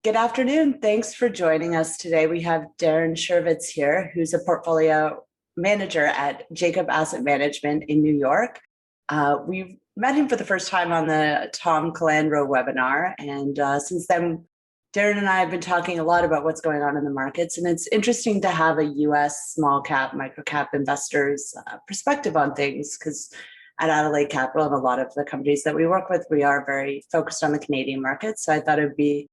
Good afternoon. Thanks for joining us today. We have Darren Chervitz here, who's a portfolio manager at Jacob Asset Management in New York. We've met him for the first time on the Tom Calandro webinar. And since then, Darren and I have been talking a lot about what's going on in the markets. And it's interesting to have a US small cap, microcap investors perspective on things, because at Adelaide Capital and a lot of the companies that we work with, we are very focused on the Canadian market. So I thought it'd be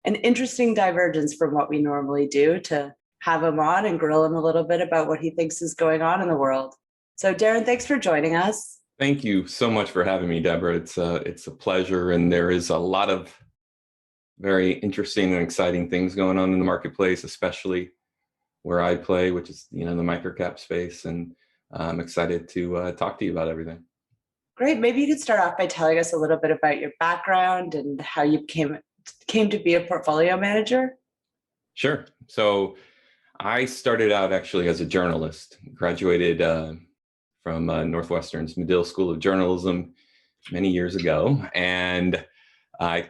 an interesting divergence from what we normally do to have him on and grill him a little bit about what he thinks is going on in the world. So Darren, thanks for joining us. Thank you so much for having me, Deborah. It's a pleasure, and there is a lot of very interesting and exciting things going on in the marketplace, especially where I play, which is the microcap space, and I'm excited to talk to you about everything. Great. Maybe you could start off by telling us a little bit about your background and how you came to be a portfolio manager. Sure. So I started out actually as a journalist, graduated from Northwestern's Medill School of Journalism many years ago. And I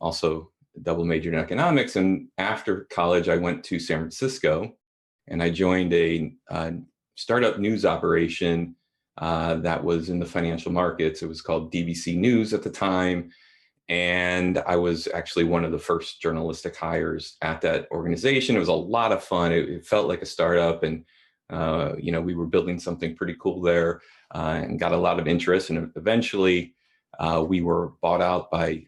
also double majored in economics. And after college, I went to San Francisco and I joined a startup news operation that was in the financial markets. It was called DBC News at the time. And I was actually one of the first journalistic hires at that organization. It was a lot of fun. It felt like a startup, and we were building something pretty cool there, and got a lot of interest. And eventually, we were bought out by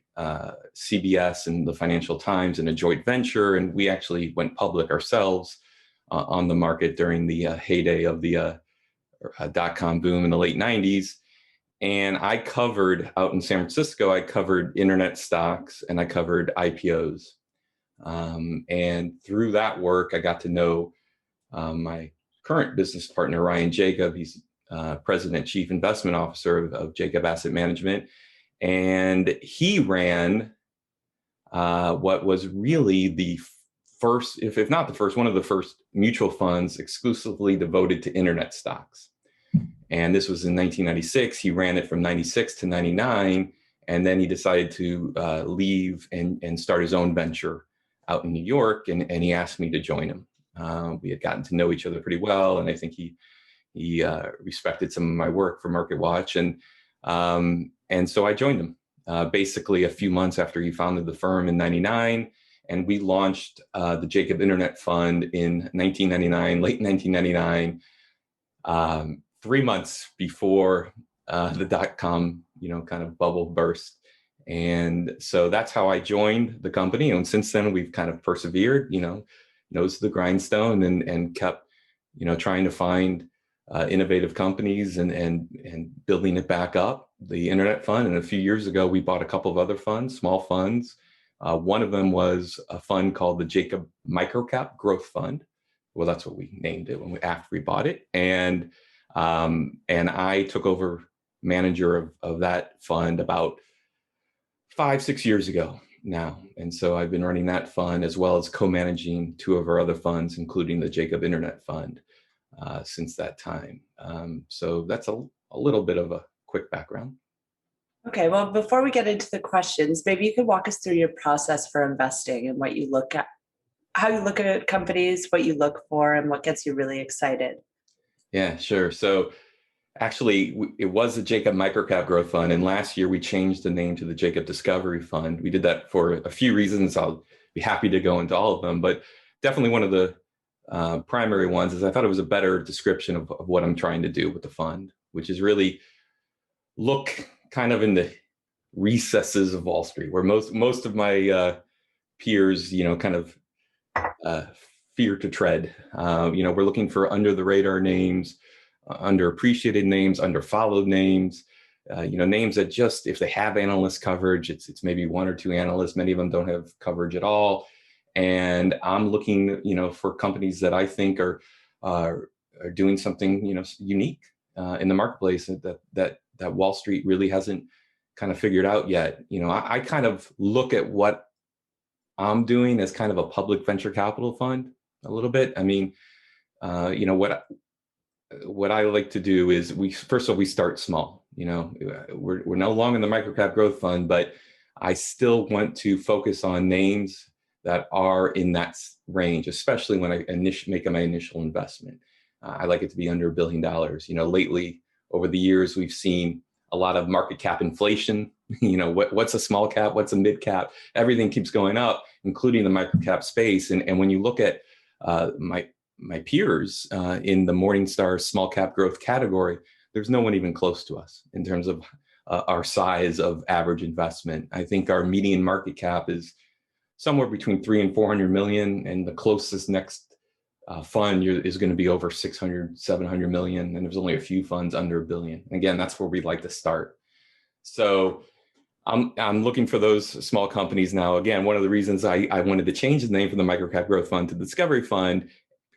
CBS and the Financial Times in a joint venture, and we actually went public ourselves on the market during the heyday of the dot-com boom in the late '90s. And I covered out in San Francisco, I covered internet stocks and I covered IPOs. And through that work, I got to know my current business partner, Ryan Jacob. He's President, Chief Investment Officer of Jacob Asset Management. And he ran what was really the first, if not the first, one of the first mutual funds exclusively devoted to internet stocks. And this was in 1996. He ran it from 96 to 99. And then he decided to leave and start his own venture out in New York. And he asked me to join him. We had gotten to know each other pretty well. And I think he respected some of my work for MarketWatch. And so I joined him basically a few months after he founded the firm in 99. And we launched the Jacob Internet Fund in 1999, late 1999. 3 months before the dot-com, kind of bubble burst. And so that's how I joined the company. And since then, we've kind of persevered, nose to the grindstone and kept, trying to find innovative companies and building it back up, the Internet Fund. And a few years ago, we bought a couple of other funds, small funds. One of them was a fund called the Jacob Microcap Growth Fund. Well, that's what we named it after we bought it. And I took over manager of that fund about 5-6 years ago now. And so I've been running that fund as well as co-managing two of our other funds, including the Jacob Internet Fund, since that time. So that's a little bit of a quick background. Okay, well, before we get into the questions, maybe you could walk us through your process for investing and what you look at, how you look at companies, what you look for, and what gets you really excited. Yeah, sure. So actually, it was the Jacob Microcap Growth Fund. And last year, we changed the name to the Jacob Discovery Fund. We did that for a few reasons. I'll be happy to go into all of them. But definitely one of the primary ones is I thought it was a better description of what I'm trying to do with the fund, which is really look kind of in the recesses of Wall Street, where most of my peers, kind of fear to tread. We're looking for under the radar names, underappreciated names, underfollowed names, names that just, if they have analyst coverage, it's maybe one or two analysts. Many of them don't have coverage at all. And I'm looking, for companies that I think are doing something, unique in the marketplace that Wall Street really hasn't kind of figured out yet. I kind of look at what I'm doing as kind of a public venture capital fund a little bit. I mean, what I like to do is we start small. We're no longer in the microcap growth fund, but I still want to focus on names that are in that range, especially when I make my initial investment. I like it to be under $1 billion. Lately over the years, we've seen a lot of market cap inflation. What's a small cap? What's a mid cap? Everything keeps going up, including the microcap space. And when you look at my peers in the Morningstar small cap growth category, there's no one even close to us in terms of our size of average investment. I think our median market cap is somewhere between 300 and 400 million, and the closest next fund is going to be over 600, 700 million, and there's only a few funds under $1 billion. Again, that's where we'd like to start. So I'm looking for those small companies now. Again, one of the reasons I wanted to change the name from the Microcap Growth Fund to the Discovery Fund,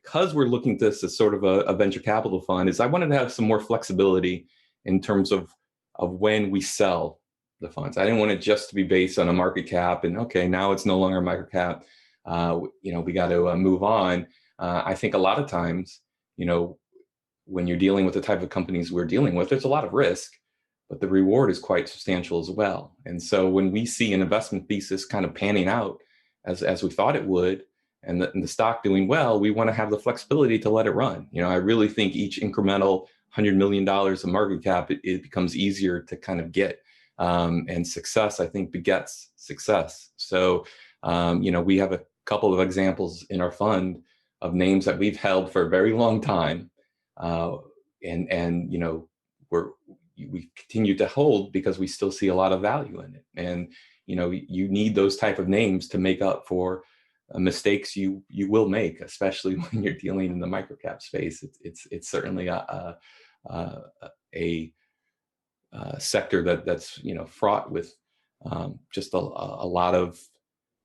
because we're looking at this as sort of a venture capital fund, is I wanted to have some more flexibility in terms of when we sell the funds. I didn't want it just to be based on a market cap and okay, now it's no longer a microcap. We got to move on. I think a lot of times, when you're dealing with the type of companies we're dealing with, there's a lot of risk, but the reward is quite substantial as well. And so when we see an investment thesis kind of panning out as we thought it would, and the stock doing well, we want to have the flexibility to let it run. I really think each incremental $100 million of market cap, it becomes easier to kind of get. And success, I think, begets success. So, we have a couple of examples in our fund of names that we've held for a very long time. We continue to hold because we still see a lot of value in it. And, you need those type of names to make up for mistakes you will make, especially when you're dealing in the microcap space. It's certainly a sector that's fraught with just a lot of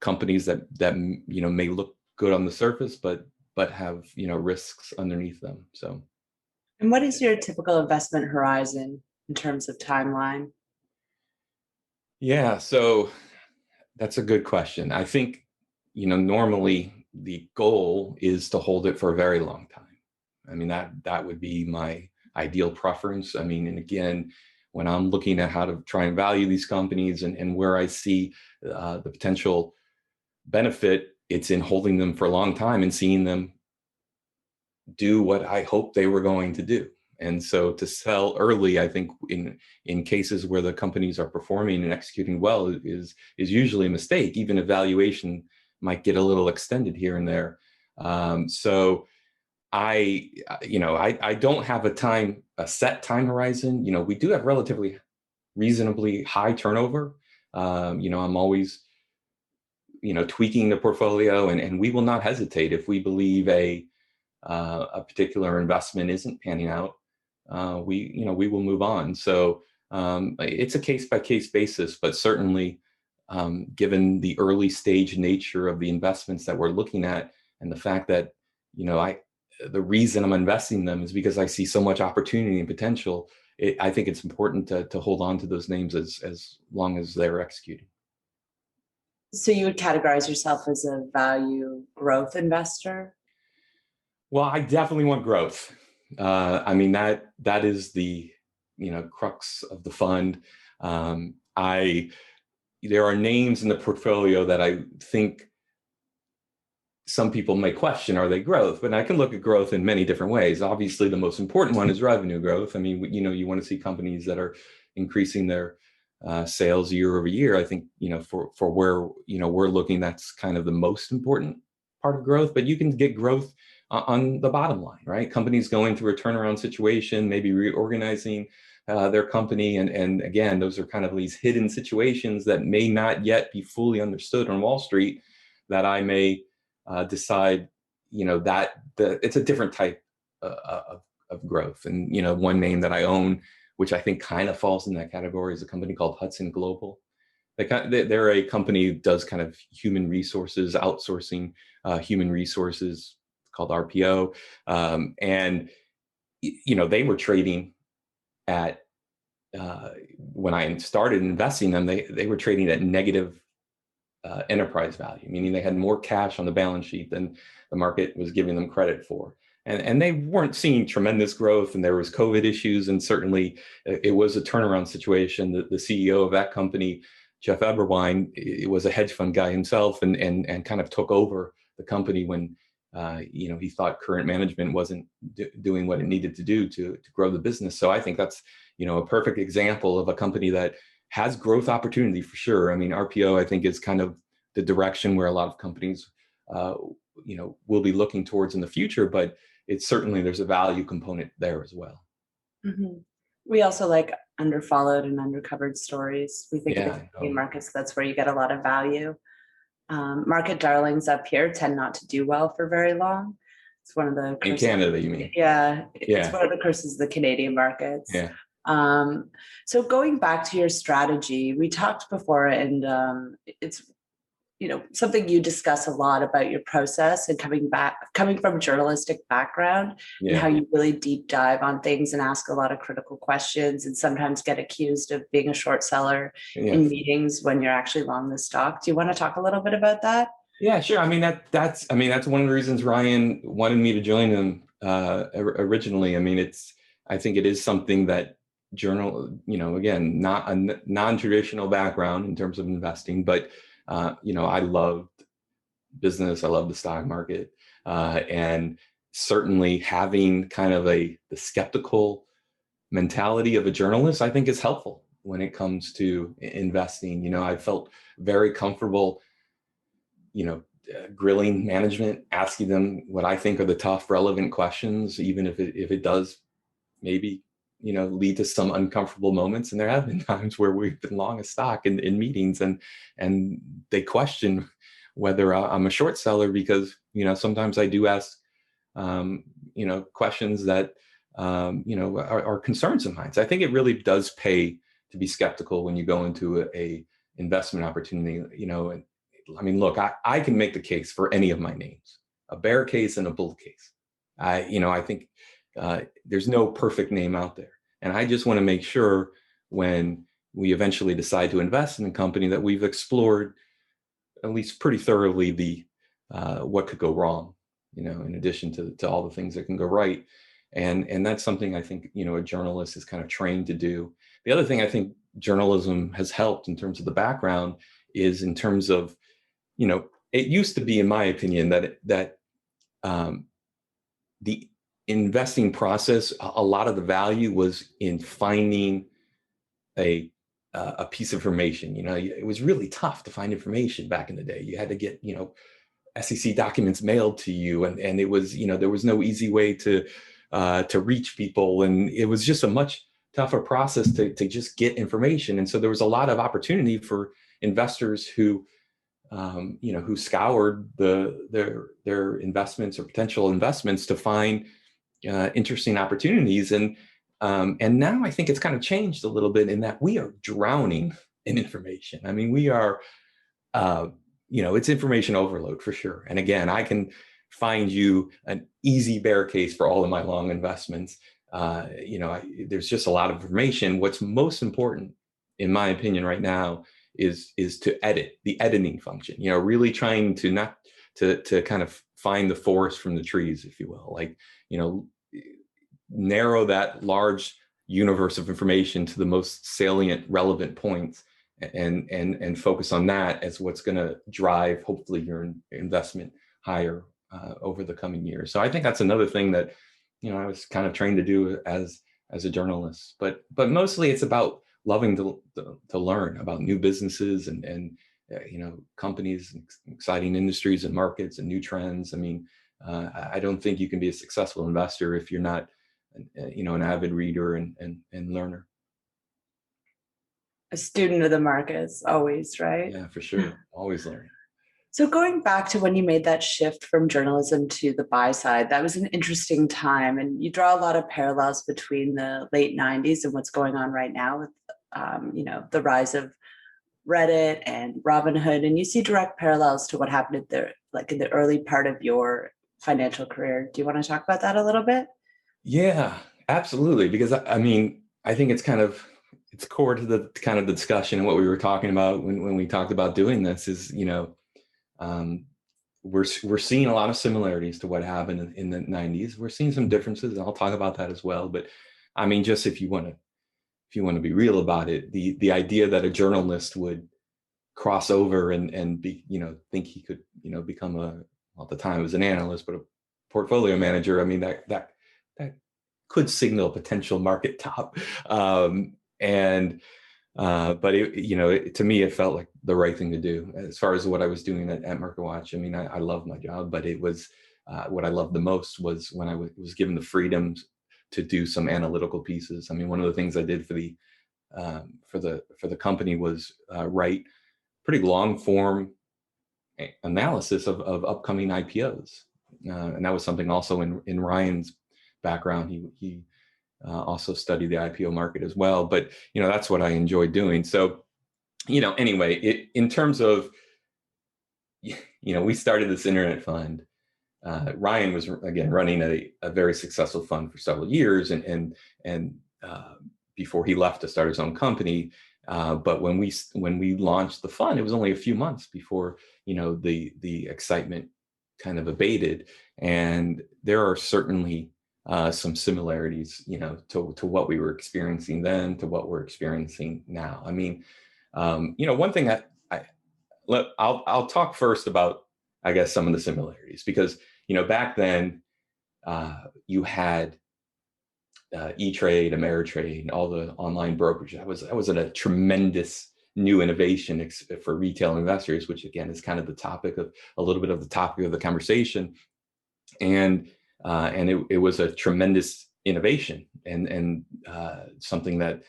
companies that may look good on the surface, but have risks underneath them. So, and what is your typical investment horizon in terms of timeline? Yeah, so that's a good question. I think normally the goal is to hold it for a very long time. I mean, that would be my ideal preference. I mean, and again, when I'm looking at how to try and value these companies and where I see the potential benefit, it's in holding them for a long time and seeing them do what I hope they were going to do. And so to sell early, I think in cases where the companies are performing and executing well is usually a mistake. Even if valuation might get a little extended here and there. So I don't have a set time horizon. We do have relatively reasonably high turnover. I'm always, tweaking the portfolio, and we will not hesitate if we believe a particular investment isn't panning out. We will move on. So it's a case by case basis, but certainly given the early stage nature of the investments that we're looking at, and the fact that the reason I'm investing them is because I see so much opportunity and potential. I think it's important to hold on to those names as long as they're executing. So you would categorize yourself as a value growth investor? Well, I definitely want growth. I mean, that is the crux of the fund. There are names in the portfolio that I think some people may question, are they growth? But I can look at growth in many different ways. Obviously, the most important one is revenue growth. I mean, you want to see companies that are increasing their sales year over year. I think, for where, we're looking, that's kind of the most important part of growth. But you can get growth on the bottom line, right? Companies going through a turnaround situation, maybe reorganizing their company. And again, those are kind of these hidden situations that may not yet be fully understood on Wall Street, that I may decide, that it's a different type of growth. And, one name that I own, which I think kind of falls in that category, is a company called Hudson Global. They're a company that does kind of human resources, outsourcing human resources, called RPO. And, they were trading at, when I started investing them, they were trading at negative enterprise value, meaning they had more cash on the balance sheet than the market was giving them credit for. And they weren't seeing tremendous growth, and there was COVID issues, and certainly it was a turnaround situation. The CEO of that company Jeff Eberwein, it was a hedge fund guy himself, and kind of took over the company when he thought current management wasn't doing what it needed to do to grow the business. So I think that's a perfect example of a company that has growth opportunity for sure. I mean, RPO, I think, is kind of the direction where a lot of companies will be looking towards in the future, but it's certainly, there's a value component there as well. Mm-hmm. We also like underfollowed and undercovered stories. We think of the Canadian markets, that's where you get a lot of value. Market darlings up here tend not to do well for very long. It's one of the curses. In Canada, you mean? Yeah, it's one of the curses of the Canadian markets. Yeah. So going back to your strategy, we talked before, and it's something you discuss a lot about your process and coming from a journalistic background, and how you really deep dive on things and ask a lot of critical questions, and sometimes get accused of being a short seller in meetings when you're actually long the stock. Do you want to talk a little bit about that? Yeah, sure. I mean, that's one of the reasons Ryan wanted me to join him originally. I mean, I think it is something that again, not a non-traditional background in terms of investing, but I loved business. I love the stock market, and certainly having kind of the skeptical mentality of a journalist, I think, is helpful when it comes to investing. I felt very comfortable, grilling management, asking them what I think are the tough, relevant questions, even if it does maybe lead to some uncomfortable moments. And there have been times where we've been long a stock in meetings, and they question whether I'm a short seller, because sometimes I do ask questions that are concerns of mine. So I think it really does pay to be skeptical when you go into a investment opportunity. And I mean, look, I can make the case for any of my names, a bear case and a bull case. I think there's no perfect name out there. And I just want to make sure when we eventually decide to invest in a company that we've explored at least pretty thoroughly the what could go wrong, in addition to all the things that can go right. And that's something I think, a journalist is kind of trained to do. The other thing I think journalism has helped in terms of the background is in terms of, it used to be, in my opinion, that the investing process, a lot of the value was in finding a piece of information. It was really tough to find information back in the day. You had to get, SEC documents mailed to you, and it was, there was no easy way to reach people, and it was just a much tougher process to just get information. And so there was a lot of opportunity for investors who who scoured their investments or potential investments to find interesting opportunities. And now I think it's kind of changed a little bit in that we are drowning in information. I mean, we are, it's information overload for sure. And again, I can find you an easy bear case for all of my long investments. There's just a lot of information. What's most important, in my opinion, right now is to edit, the editing function, really trying to not to kind of find the forest from the trees, if you will, narrow that large universe of information to the most salient, relevant points, and focus on that as what's going to drive, hopefully, your investment higher over the coming years. So I think that's another thing that, I was kind of trained to do as a journalist, but mostly it's about loving to learn about new businesses and companies, exciting industries and markets and new trends. I mean, I don't think you can be a successful investor if you're not, an avid reader and learner. A student of the markets, always, right? Yeah, for sure. Always learning. So going back to when you made that shift from journalism to the buy side, that was an interesting time. And you draw a lot of parallels between the late 90s and what's going on right now with, the rise of Reddit and Robinhood. And you see direct parallels to what happened in the early part of your financial career. Do you want to talk about that a little bit? Yeah, absolutely. Because I mean, I think it's core to the kind of the discussion and what we were talking about when we talked about doing this is, we're seeing a lot of similarities to what happened in the 90s. We're seeing some differences, and I'll talk about that as well. But I mean, just if you want to be real about it, the idea that a journalist would cross over and be, think he could, become at the time it was an analyst, but a portfolio manager. I mean, that could signal potential market top. But to me, it felt like the right thing to do as far as what I was doing at MarketWatch. I mean, I love my job, but it was what I loved the most was when I was given the freedom to do some analytical pieces. I mean, one of the things I did for the company was write pretty long form analysis of upcoming IPOs, and that was something also in Ryan's background. He also studied the IPO market as well, but that's what I enjoy doing. So anyway, in terms of we started this internet fund. Ryan was again running a very successful fund for several years, and before he left to start his own company. But when we launched the fund, it was only a few months before the excitement kind of abated, and there are certainly some similarities, to what we were experiencing then to what we're experiencing now. I mean, one thing I'll talk first about, I guess, some of the similarities, because back then you had E-Trade, Ameritrade, and all the online brokerage. That was a tremendous new innovation for retail investors, which again is kind of a little bit of the topic of the conversation, and it was a tremendous innovation and something that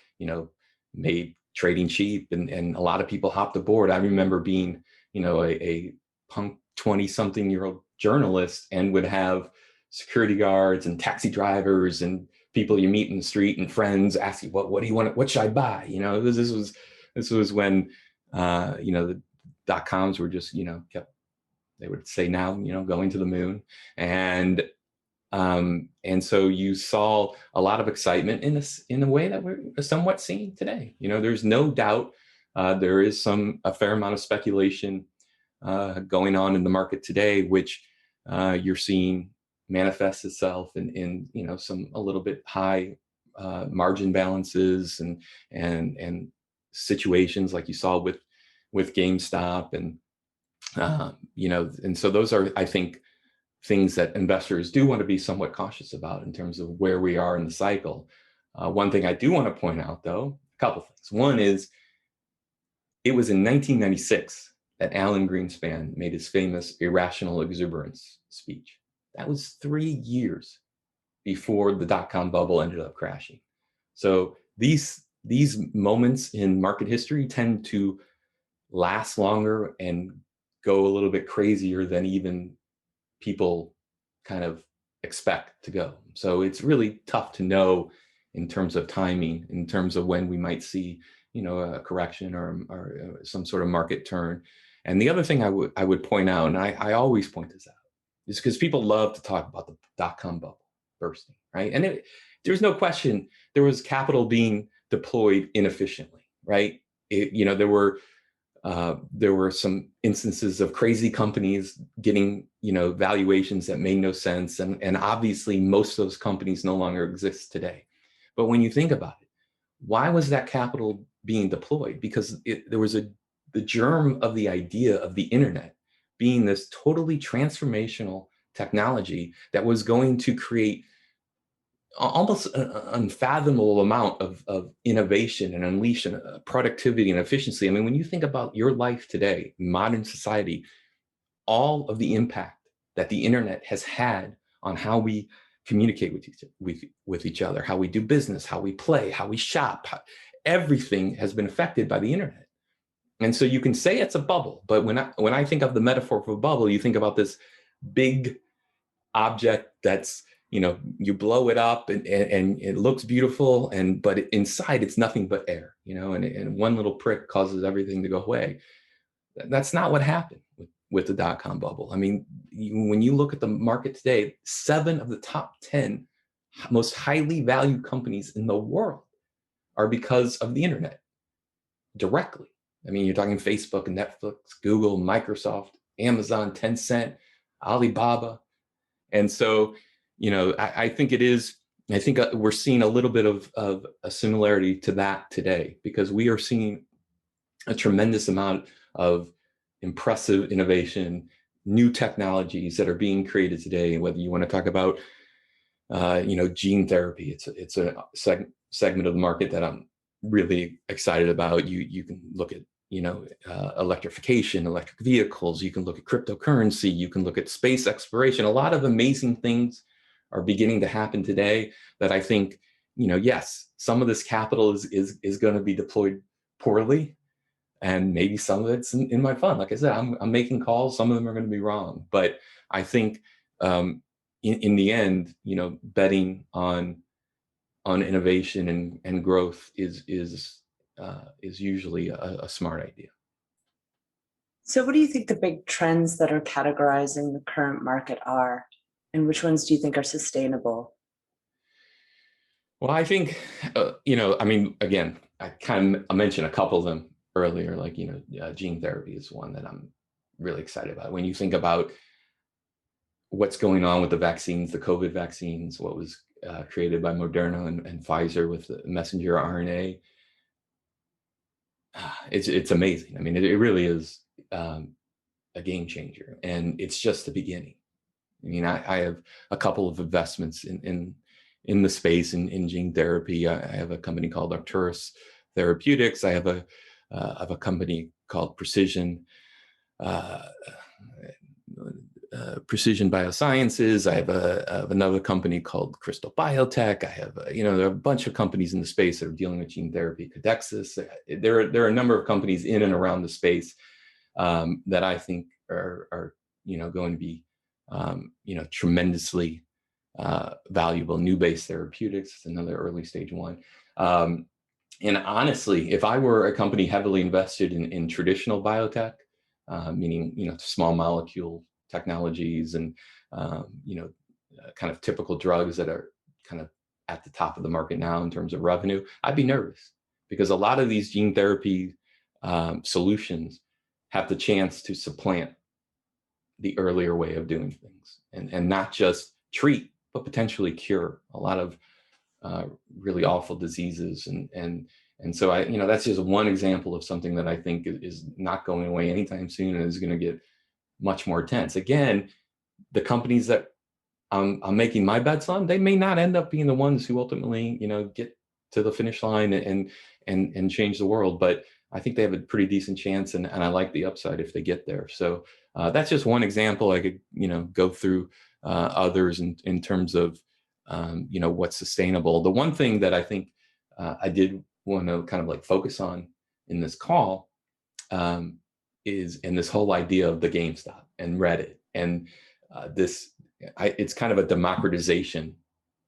made trading cheap, and a lot of people hopped aboard. I remember being a punk 20-something-year-old journalist and would have security guards and taxi drivers and people you meet in the street and friends ask you, what do you want? What should I buy? This was when the .coms were just they would say now going to the moon, and so you saw a lot of excitement in a way that we're somewhat seeing today. There's no doubt there is a fair amount of speculation going on in the market today, which you're seeing manifest itself in some a little bit high margin balances and situations like you saw with GameStop, and and so those are, I think, things that investors do want to be somewhat cautious about in terms of where we are in the cycle. One thing I do want to point out, though, a couple things. One is it was in 1996 that Alan Greenspan made his famous irrational exuberance speech. That was 3 years before the dot-com bubble ended up crashing. So these moments in market history tend to last longer and go a little bit crazier than even people kind of expect to go. So it's really tough to know in terms of timing, in terms of when we might see, a correction or some sort of market turn. And the other thing I would point out, and I always point this out, is because people love to talk about the dot-com bubble bursting, right? And there's no question there was capital being deployed inefficiently, right? There were some instances of crazy companies getting, valuations that made no sense. And obviously most of those companies no longer exist today. But when you think about it, why was that capital being deployed? Because there was the germ of the idea of the internet being this totally transformational technology that was going to create almost an unfathomable amount of innovation and unleash productivity and efficiency. I mean, when you think about your life today, modern society, all of the impact that the internet has had on how we communicate with each other, how we do business, how we play, how we shop, everything has been affected by the internet. And so you can say it's a bubble, but when I think of the metaphor for a bubble, you think about this big object that's, you blow it up and it looks beautiful, but inside it's nothing but air, and one little prick causes everything to go away. That's not what happened with the dot-com bubble. I mean, when you look at the market today, 7 of the top 10 most highly valued companies in the world are because of the internet directly. I mean, you're talking Facebook and Netflix, Google, Microsoft, Amazon, Tencent, Alibaba. And so, I think we're seeing a little bit of a similarity to that today, because we are seeing a tremendous amount of impressive innovation, new technologies that are being created today. Whether you want to talk about, gene therapy, it's a segment of the market that I'm really excited about. You can look at, electrification, electric vehicles. You can look at cryptocurrency. You can look at space exploration. A lot of amazing things are beginning to happen today that I think, yes, some of this capital is going to be deployed poorly, and maybe some of it's in my fund. Like I said, I'm making calls. Some of them are going to be wrong, but I think in the end, betting on innovation and growth is usually a smart idea. So what do you think the big trends that are categorizing the current market are, and which ones do you think are sustainable? Well, I think, again, I mentioned a couple of them earlier, like, gene therapy is one that I'm really excited about. When you think about what's going on with the vaccines, the COVID vaccines, what was created by Moderna and Pfizer with the messenger RNA, it's amazing. I mean, it really is a game changer, and it's just the beginning. I mean, I have a couple of investments in the space in gene therapy. I have a company called Arcturus Therapeutics. I have a company called Precision Biosciences. I have another company called Crystal Biotech. I have there are a bunch of companies in the space that are dealing with gene therapy. Codexis. There are a number of companies in and around the space that I think are going to be tremendously valuable. New Base Therapeutics is another early stage one. And honestly, if I were a company heavily invested in traditional biotech, meaning small molecule technologies and kind of typical drugs that are kind of at the top of the market now in terms of revenue, I'd be nervous, because a lot of these gene therapy solutions have the chance to supplant the earlier way of doing things, and not just treat, but potentially cure a lot of really awful diseases. And so that's just one example of something that I think is not going away anytime soon, and is going to get much more intense. Again, the companies that I'm making my bets on, they may not end up being the ones who ultimately, get to the finish line and change the world, but I think they have a pretty decent chance, and I like the upside if they get there. So that's just one example. I could, go through others in terms of, what's sustainable. The one thing that I think I did want to kind of like focus on in this call is in this whole idea of the GameStop and Reddit, and it's kind of a democratization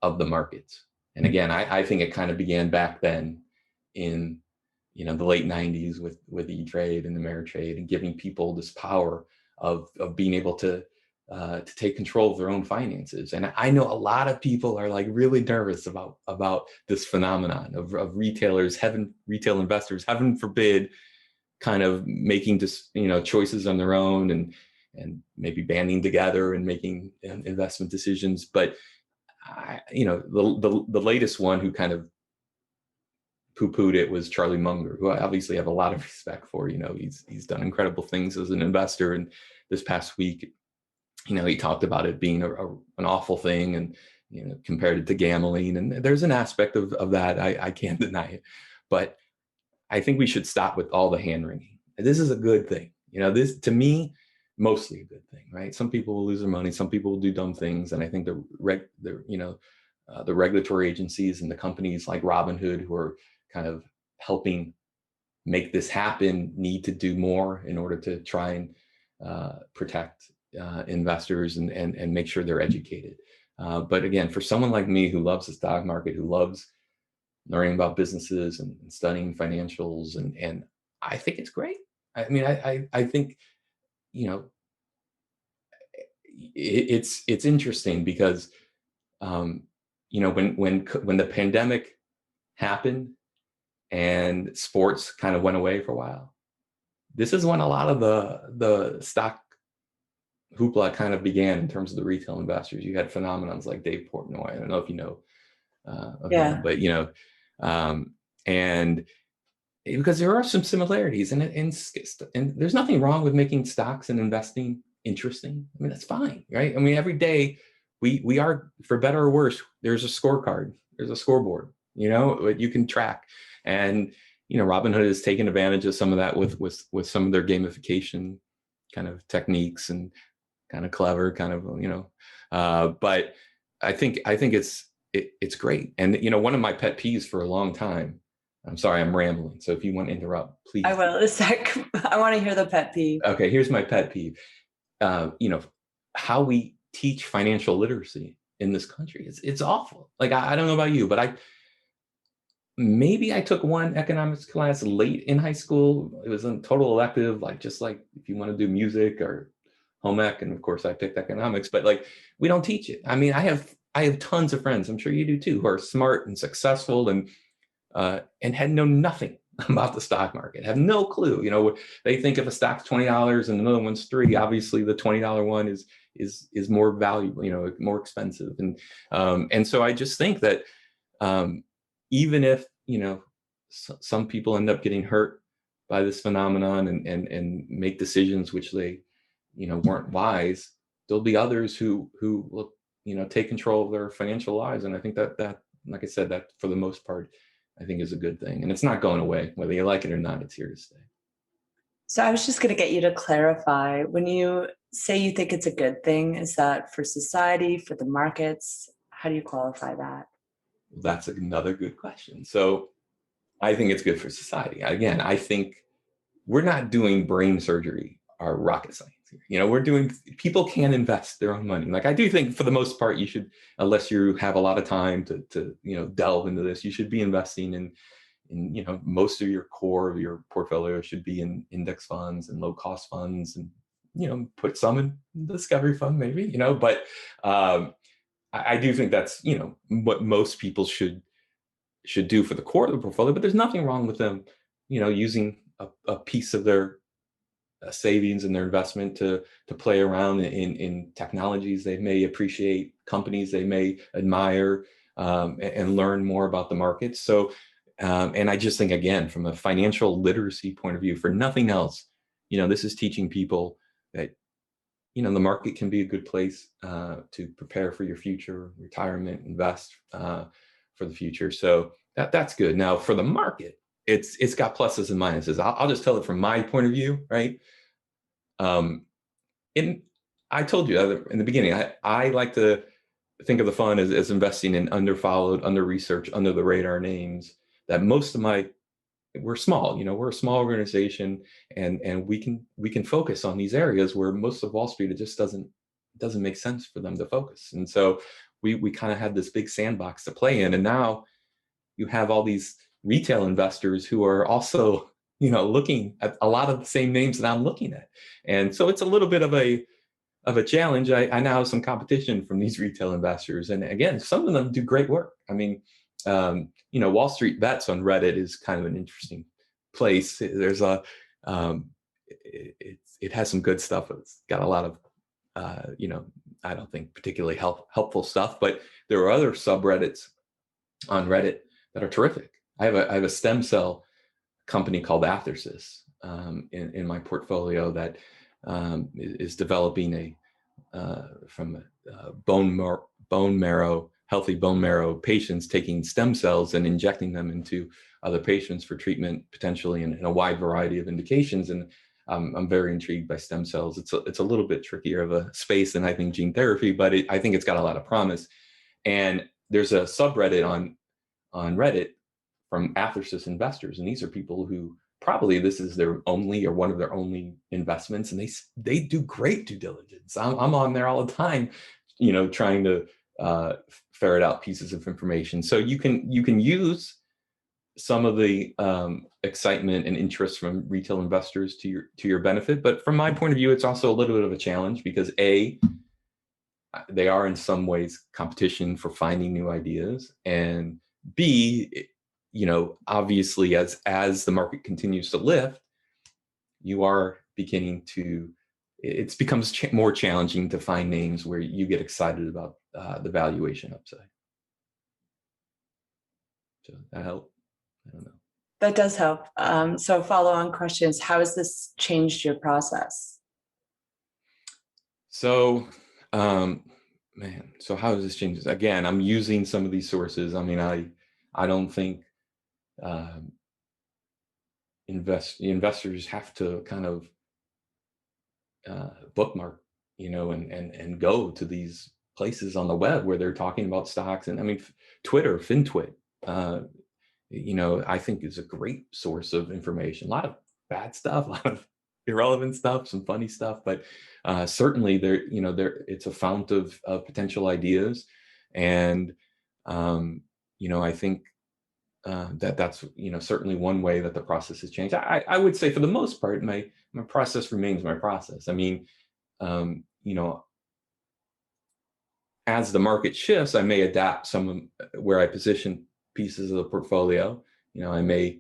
of the markets. And again, I think it kind of began back then in the late 90s with E-Trade and Ameritrade, and giving people this power of being able to take control of their own finances. And I know a lot of people are like really nervous about this phenomenon of retailers, retail investors, heaven forbid, kind of making just choices on their own and maybe banding together and making investment decisions. But the latest one who kind of poo-pooed it was Charlie Munger, who I obviously have a lot of respect for. He's done incredible things as an investor, and this past week, he talked about it being an awful thing, and compared it to gambling. And there's an aspect of that, I can't deny it, but I think we should stop with all the hand wringing. This is a good thing. This, to me, mostly a good thing, right? Some people will lose their money, some people will do dumb things, and I think the regulatory agencies and the companies like Robinhood, who are kind of helping make this happen, need to do more in order to try and protect investors and make sure they're educated. But again, for someone like me who loves the stock market, who loves learning about businesses and studying financials, and I think it's great. I mean, I think it's interesting because when the pandemic happened and sports kind of went away for a while, this is when a lot of the stock hoopla kind of began in terms of the retail investors. You had phenomenons like Dave Portnoy. I don't know if you know of him, but and because there are some similarities, and there's nothing wrong with making stocks and investing interesting. I mean, that's fine, right? I mean, every day we are, for better or worse, there's a scorecard, there's a scoreboard, you can track. And Robinhood has taken advantage of some of that with some of their gamification kind of techniques, and kind of clever, kind of but I think it's great. And one of my pet peeves for a long time. I'm sorry, I'm rambling. So if you want to interrupt, please. I will in a sec. I want to hear the pet peeve. Okay, here's my pet peeve. How we teach financial literacy in this country. It's awful. Like, I don't know about you, but maybe I took one economics class late in high school. It was a total elective, just like if you want to do music or home ec, and of course I picked economics, but we don't teach it. I mean, I have tons of friends, I'm sure you do too, who are smart and successful and had known nothing about the stock market, have no clue. They think if a stock's $20 and another one's $3, obviously the $20 one is more valuable, more expensive. And so I just think that even if some people end up getting hurt by this phenomenon and make decisions which they weren't wise, there'll be others who will take control of their financial lives. And I think that like I said, that for the most part, I think is a good thing. And it's not going away, whether you like it or not, it's here to stay. So I was just going to get you to clarify, when you say you think it's a good thing, is that for society, for the markets? How do you qualify that? That's another good question. So I think it's good for society. Again, I think we're not doing brain surgery or rocket science here. People can invest their own money. I do think for the most part, you should, unless you have a lot of time to delve into this, you should be investing in most of your core of your portfolio should be in index funds and low cost funds, and put some in the discovery fund maybe, but I do think that's what most people should do for the core of the portfolio. But there's nothing wrong with them using a piece of their savings and their investment to play around in technologies they may appreciate, companies they may admire, and learn more about the markets. So and I just think, again, from a financial literacy point of view, for nothing else, this is teaching people that the market can be a good place to prepare for your future, retirement, invest for the future. So that's good. Now for the market, it's got pluses and minuses. I'll just tell it from my point of view, right? I told you in the beginning, I like to think of the fund as investing in underfollowed, under-researched, under the radar names that we're small, we're a small organization, and we can focus on these areas where most of Wall Street, it just doesn't make sense for them to focus. And so we kind of had this big sandbox to play in. And now you have all these retail investors who are also, looking at a lot of the same names that I'm looking at. And so it's a little bit of a challenge. I now have some competition from these retail investors. And again, some of them do great work. I mean, Wall Street Bets on Reddit is kind of an interesting place. There's it has some good stuff. It's got a lot of, I don't think particularly helpful stuff, but there are other subreddits on Reddit that are terrific. I have a stem cell company called Athersys in my portfolio that is developing from bone marrow, healthy bone marrow patients, taking stem cells and injecting them into other patients for treatment, potentially in a wide variety of indications. And I'm very intrigued by stem cells. It's a little bit trickier of a space than I think gene therapy, but I think it's got a lot of promise. And there's a subreddit on Reddit from Athersys investors, and these are people who probably this is their only or one of their only investments, and they do great due diligence. I'm on there all the time, trying to ferret out pieces of information. So you can use some of the excitement and interest from retail investors to your benefit. But from my point of view, it's also a little bit of a challenge because A, they are in some ways competition for finding new ideas, and B, obviously as the market continues to lift, you are beginning to, it becomes more challenging to find names where you get excited about the valuation upside. So that help? I don't know. That does help. So follow-on questions, how has this changed your process? So, so how does this change? Again, I'm using some of these sources. I mean, I don't think um, investors have to kind of bookmark, and go to these places on the web where they're talking about stocks. And I mean, Twitter, FinTwit, uh, I think is a great source of information. A lot of bad stuff, a lot of irrelevant stuff, some funny stuff, but certainly it's a fount of potential ideas. And, I think that's certainly one way that the process has changed. I would say for the most part, my process remains my process. I mean, um, you know, as the market shifts, I may adapt some where I position pieces of the portfolio. I may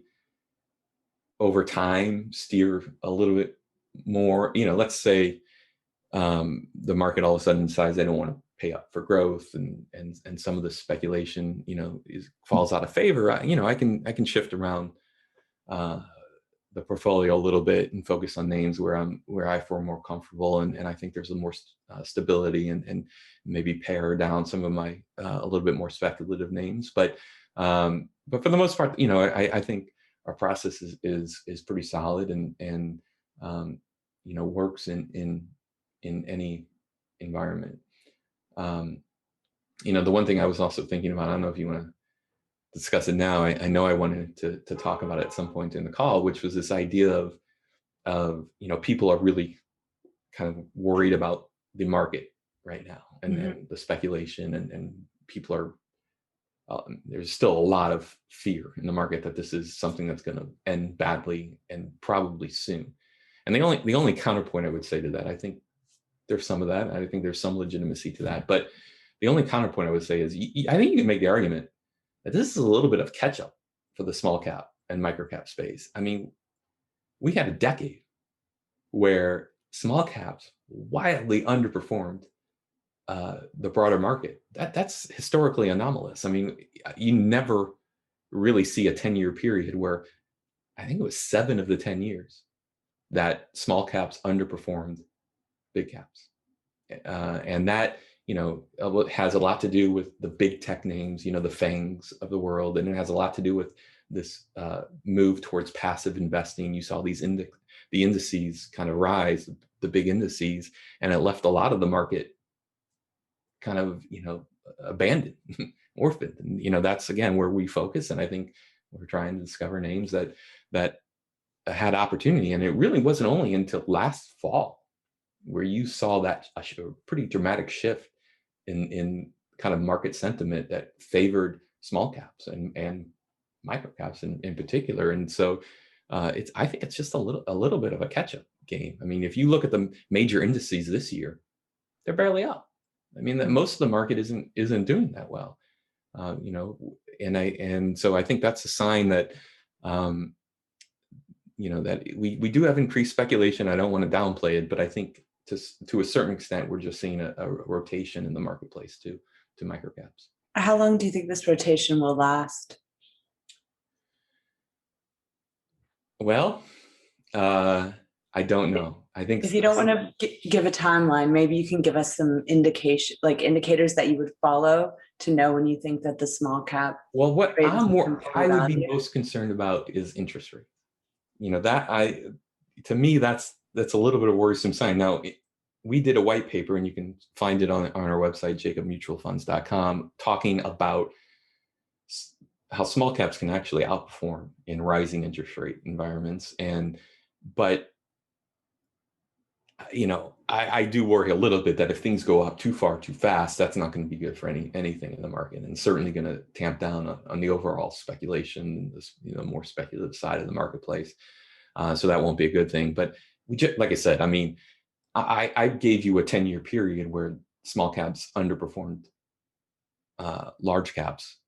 over time steer a little bit more. Let's say the market all of a sudden decides they don't want to pay up for growth, and some of the speculation falls out of favor. I can shift around uh, the portfolio a little bit and focus on names where I feel more comfortable, and I think there's a more stability, and maybe pare down some of my a little bit more speculative names. But for the most part, I think our process is pretty solid, and works in any environment. Um, the one thing I was also thinking about, I don't know if you want to discuss it now. I know I wanted to talk about it at some point in the call, which was this idea of people are really kind of worried about the market right now, and the speculation, and people are there's still a lot of fear in the market that this is something that's going to end badly and probably soon. And the only counterpoint I would say to that, I think there's some of that. I think there's some legitimacy to that. But the only counterpoint I would say is I think you can make the argument that this is a little bit of catch up for the small cap and microcap space. I mean, we had a decade where small caps wildly underperformed the broader market. That's historically anomalous. I mean, you never really see a 10-year period where I think it was 7 of the 10 years that small caps underperformed big caps. And that, has a lot to do with the big tech names, the FANGs of the world. And it has a lot to do with this move towards passive investing. You saw the indices kind of rise, the big indices, and it left a lot of the market kind of, abandoned, orphaned. And, that's again where we focus. And I think we're trying to discover names that had opportunity. And it really wasn't only until last fall where you saw that a pretty dramatic shift in kind of market sentiment that favored small caps and micro caps in particular. And so I think it's just a little bit of a catch-up game. I mean, if you look at the major indices this year, they're barely up. I mean, that most of the market isn't doing that well. And so I think that's a sign that that we do have increased speculation. I don't want to downplay it, but I think to a certain extent, we're just seeing a rotation in the marketplace to microcaps. How long do you think this rotation will last? Well, I don't know. I think if you don't want to give a timeline, maybe you can give us some indicators that you would follow to know when you think that the small cap. Well, what I would be most concerned about is interest rate. To me, that's a little bit of a worrisome sign. Now, we did a white paper, and you can find it on our website, jacobmutualfunds.com, talking about how small caps can actually outperform in rising interest rate environments. But I do worry a little bit that if things go up too far too fast, that's not going to be good for anything in the market, and certainly going to tamp down on the overall speculation, this more speculative side of the marketplace. So that won't be a good thing. But like I said, I mean, I gave you a 10-year period where small caps underperformed large caps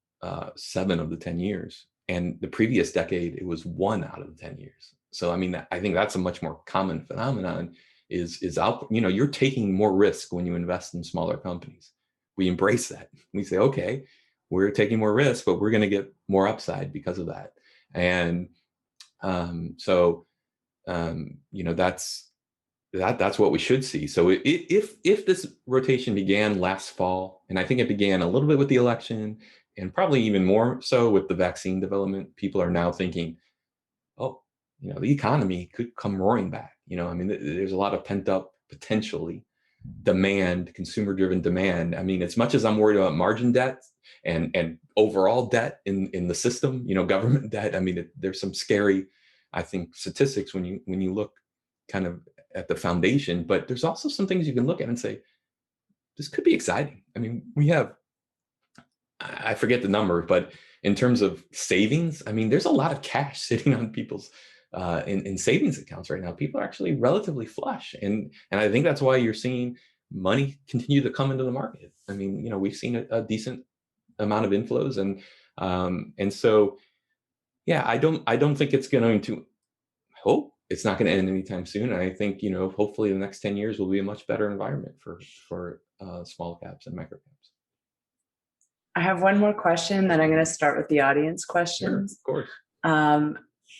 7 of the 10 years. And the previous decade, it was 1 out of the 10 years. So, I mean, I think that's a much more common phenomenon is out, you're taking more risk when you invest in smaller companies. We embrace that. We say, okay, we're taking more risk, but we're going to get more upside because of that. And So that's what we should see. So if this rotation began last fall, and I think it began a little bit with the election, and probably even more so with the vaccine development, people are now thinking, oh, the economy could come roaring back. I mean, there's a lot of pent up potentially demand, consumer driven demand. I mean, as much as I'm worried about margin debt and overall debt in the system, government debt. I mean, there's some scary, I think, statistics when you look kind of at the foundation, but there's also some things you can look at and say, this could be exciting. I mean, we have, I forget the number, but in terms of savings, I mean, there's a lot of cash sitting on people's in savings accounts right now. People are actually relatively flush, and I think that's why you're seeing money continue to come into the market. I mean, we've seen a decent amount of inflows, and so yeah, I don't think it's going to hope it's not going to end anytime soon. And I think hopefully the next 10 years will be a much better environment for small caps and micro caps. I have one more question, then I'm going to start with the audience questions. Sure, of course.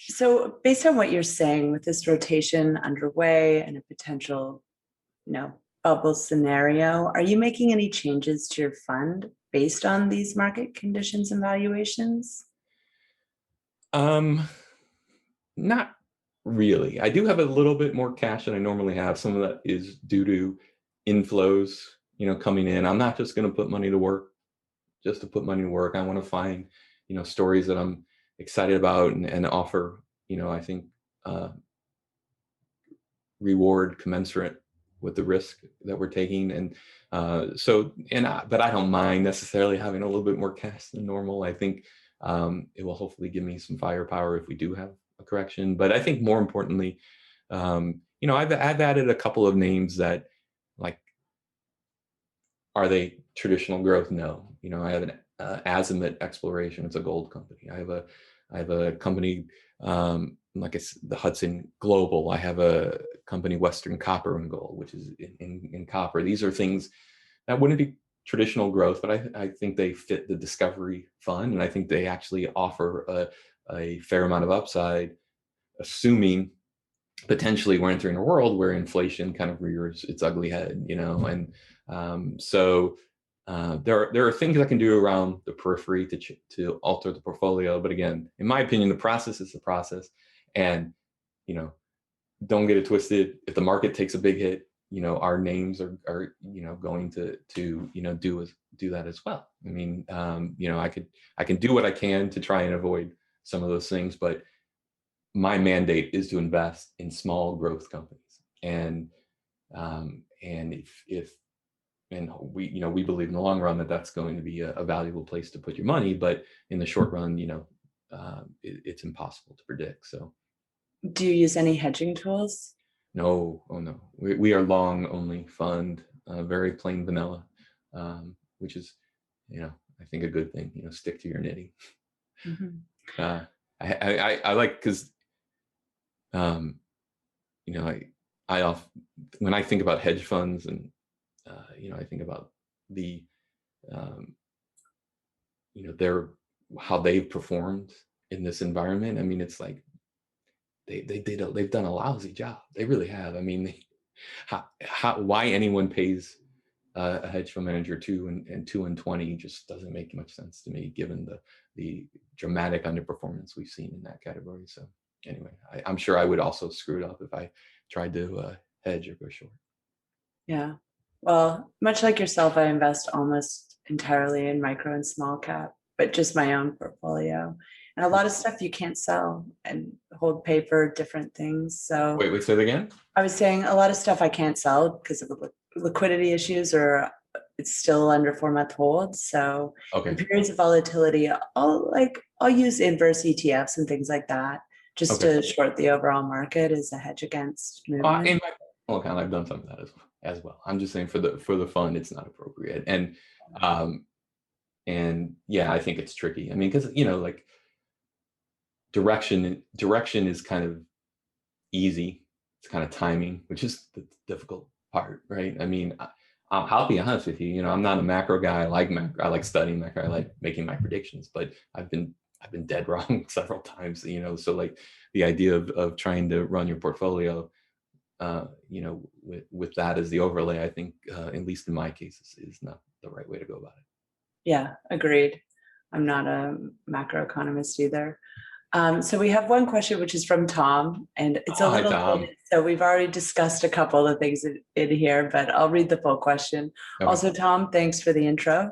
So based on what you're saying, with this rotation underway and a potential, bubble scenario, are you making any changes to your fund based on these market conditions and valuations? Not really. I do have a little bit more cash than I normally have. Some of that is due to inflows, coming in. I'm not just going to put money to work just to put money to work. I want to find, stories that I'm excited about and offer, I think, reward commensurate with the risk that we're taking. And but I don't mind necessarily having a little bit more cash than normal. I think it will hopefully give me some firepower if we do have a correction. But I think more importantly, I've added a couple of names that, like, are they traditional growth? No. I have an Azimuth Exploration. It's a gold company. I have a company like it's the Hudson Global. I have a company, Western Copper and Gold, which is in copper. These are things that wouldn't be traditional growth, but I think they fit the discovery fund, and I think they actually offer a fair amount of upside, assuming potentially we're entering a world where inflation kind of rears its ugly head, and so there are things I can do around the periphery to alter the portfolio. But again, in my opinion, the process is the process, and don't get it twisted. If the market takes a big hit, our names are going to do that as well. I mean, I can do what I can to try and avoid some of those things, but my mandate is to invest in small growth companies, and if we believe in the long run that that's going to be a valuable place to put your money, but in the short run, it's impossible to predict. So, do you use any hedging tools? No, oh no, we are long only fund, very plain vanilla, which is, I think a good thing. Stick to your knitting. Mm-hmm. I like, because I often, when I think about hedge funds, and I think about the how they've performed in this environment. I mean, it's like they've done a lousy job. They really have. I mean, why anyone pays a hedge fund manager 2 and 20 just doesn't make much sense to me, given the dramatic underperformance we've seen in that category. So anyway, I'm sure I would also screw it up if I tried to hedge or go short. Yeah. Well, much like yourself, I invest almost entirely in micro and small cap, but just my own portfolio. And a lot of stuff you can't sell and hold paper, different things. So wait, say that again? I was saying a lot of stuff I can't sell because of liquidity issues, or it's still under 4-month hold. So in periods of volatility, I'll use inverse ETFs and things like that, just to short the overall market as a hedge against movement. In my personal account, I've done some of that as well. I'm just saying for the fund, it's not appropriate. And yeah, I think it's tricky. I mean, because like direction is kind of easy. It's kind of timing, which is the difficult part, right? I mean, I'll be honest with you. I'm not a macro guy. I like studying macro. I like making my predictions, but I've been I've been dead wrong several times, so like the idea of trying to run your portfolio, with that as the overlay, I think, at least in my case, is not the right way to go about it. Yeah, agreed. I'm not a macroeconomist either. So we have one question, which is from Tom, and it's a Hi, little Tom. bit, so we've already discussed a couple of things in here, but I'll read the full question. Okay. Also, Tom, thanks for the intro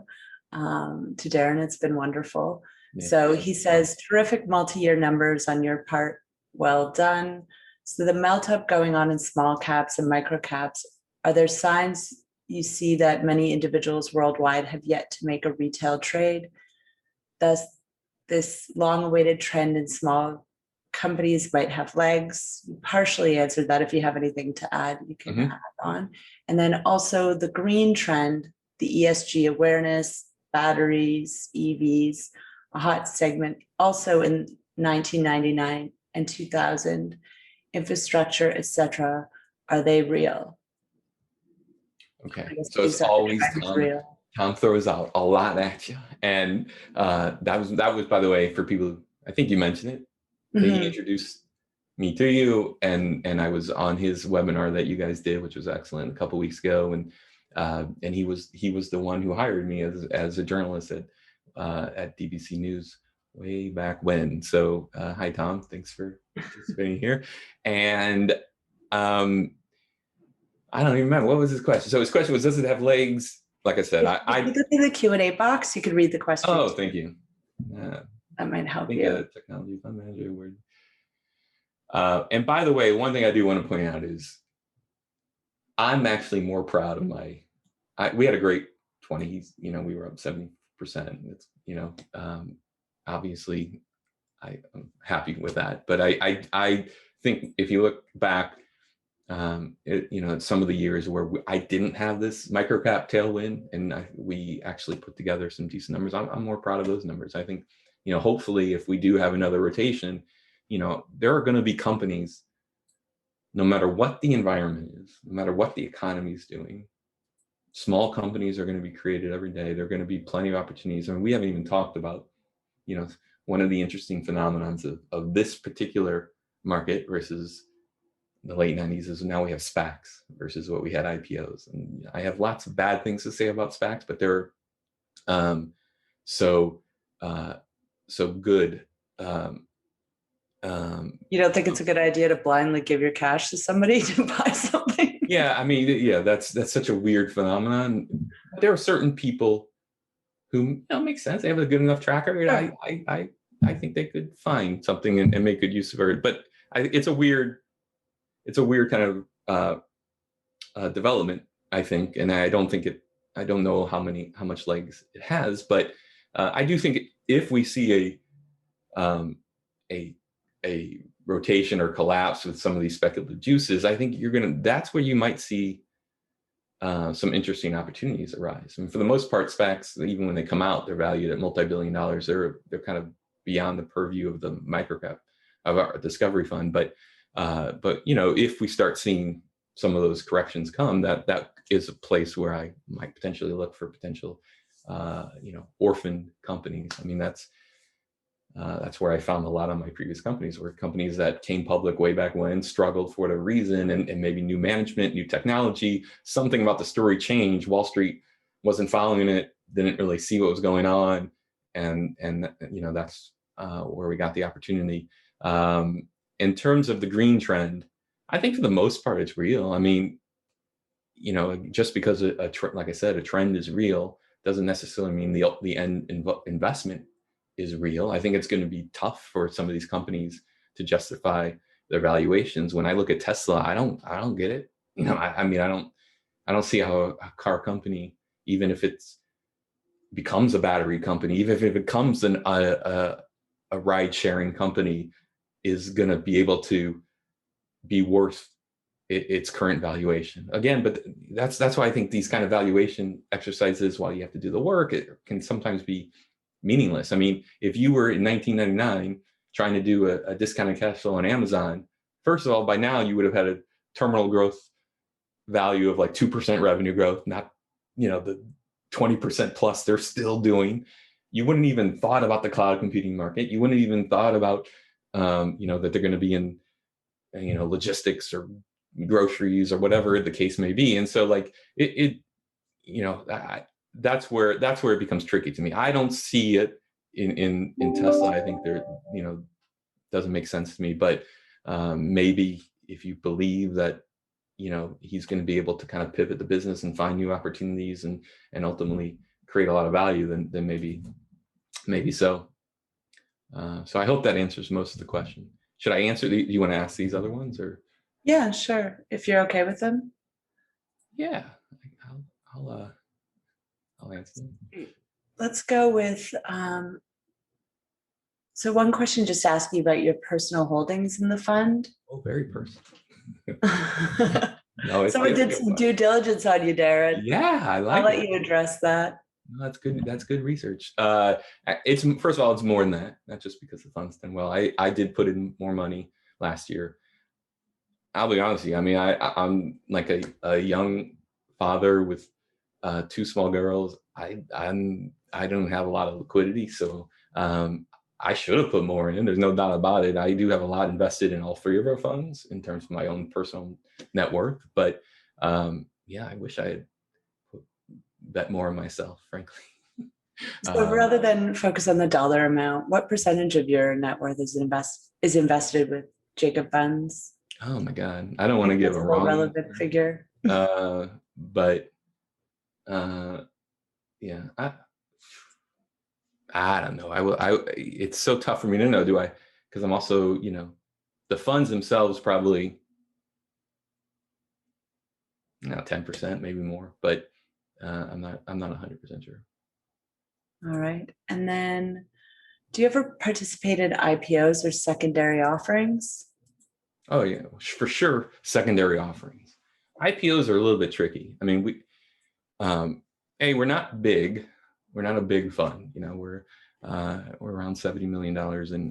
to Darren. It's been wonderful. Yeah. So he says, terrific multi-year numbers on your part. Well done. So the melt up going on in small caps and micro caps, are there signs you see that many individuals worldwide have yet to make a retail trade? Thus, this long-awaited trend in small companies might have legs. You partially answered that. If you have anything to add, you can add on. And then also the green trend, the ESG awareness, batteries, EVs, a hot segment also in 1999 and 2000, infrastructure, etc. Are they real? Okay, so it's always Tom throws out a lot at you, and that was, by the way, for people. I think you mentioned it. That he introduced me to you, and I was on his webinar that you guys did, which was excellent, a couple weeks ago, and he was the one who hired me as a journalist at DBC News way back when. So hi, Tom, thanks for participating here, and I don't even remember, what was his question. So his question was, does it have legs? Like I said, I look in the Q&A box. You could read the question. Oh, thank you. That might help you. Technology fund manager word. And by the way, one thing I do want to point out is I'm actually more proud of we had a great 20s, we were up 70%. It's, obviously I'm happy with that. But I think if you look back, some of the years where I didn't have this microcap tailwind, and we actually put together some decent numbers. I'm more proud of those numbers. I think, hopefully, if we do have another rotation, there are going to be companies, no matter what the environment is, no matter what the economy is doing, small companies are going to be created every day. There are going to be plenty of opportunities. I mean, we haven't even talked about, one of the interesting phenomenons of this particular market versus the late 90s is now we have SPACs versus what we had IPOs. And I have lots of bad things to say about SPACs, but they're so good. You don't think it's a good idea to blindly give your cash to somebody to buy something? Yeah, I mean, yeah, that's such a weird phenomenon. There are certain people who makes sense. They have a good enough track record. I think they could find something and make good use of it. But it's a weird kind of development, I think, and I don't know how much legs it has, but I do think if we see a rotation or collapse with some of these speculative juices, I think that's where you might see some interesting opportunities arise. I mean, for the most part, SPACs, even when they come out, they're valued at multi-billion dollars. They're kind of beyond the purview of the microcap of our discovery fund, but if we start seeing some of those corrections come, that is a place where I might potentially look for potential, orphan companies. I mean, that's where I found a lot of my previous companies were companies that came public way back when, struggled for whatever reason, and maybe new management, new technology, something about the story changed. Wall Street wasn't following it, didn't really see what was going on, and that's where we got the opportunity. In terms of the green trend, I think for the most part it's real. I mean, just because like I said, a trend is real doesn't necessarily mean the end investment is real. I think it's going to be tough for some of these companies to justify their valuations. When I look at Tesla, I don't get it. I mean, I don't see how a car company, even if it's becomes a battery company, even if it becomes a ride sharing company, is going to be able to be worth its current valuation again. But that's why I think these kind of valuation exercises, while you have to do the work, it can sometimes be meaningless. I mean, if you were in 1999 trying to do a discounted cash flow on Amazon, first of all, by now you would have had a terminal growth value of like 2% revenue growth, not the 20% plus they're still doing. you wouldn't even thought about the cloud computing market. You wouldn't even thought about, that they're going to be in, logistics or groceries or whatever the case may be. And so like that's where it becomes tricky to me. I don't see it in Tesla. I think there, doesn't make sense to me, but maybe if you believe that, he's going to be able to kind of pivot the business and find new opportunities and ultimately create a lot of value, then maybe so. So I hope that answers most of the question. Should I answer? Do you want to ask these other ones or? Yeah, sure. If you're okay with them. Yeah, I'll answer them. Let's go with, so one question just asking about your personal holdings in the fund. Oh, very personal. Someone did some due diligence on you, Darren. Yeah, I like I'll let you address that. No, that's good. That's good research. It's first of all, it's more than that. Not just because the fund's done well. I did put in more money last year. I'll be honest with you. I mean, I'm like a young father with 2 small girls. I don't have a lot of liquidity, so I should have put more in. There's no doubt about it. I do have a lot invested in all 3 of our funds in terms of my own personal net worth. But yeah, I wish I had bet more on myself, frankly. So rather than focus on the dollar amount, what percentage of your net worth is invested with Jacob funds? Oh my God, I don't want to give a wrong relevant figure. But yeah, I don't know. It's so tough for me to know. Do I? Because I'm also, the funds themselves probably 10%, maybe more, but I'm not 100% sure. All right. And then do you ever participate in IPOs or secondary offerings? Oh yeah, for sure. Secondary offerings. IPOs are a little bit tricky. I mean, we're not big. We're not a big fund. We're around $70 million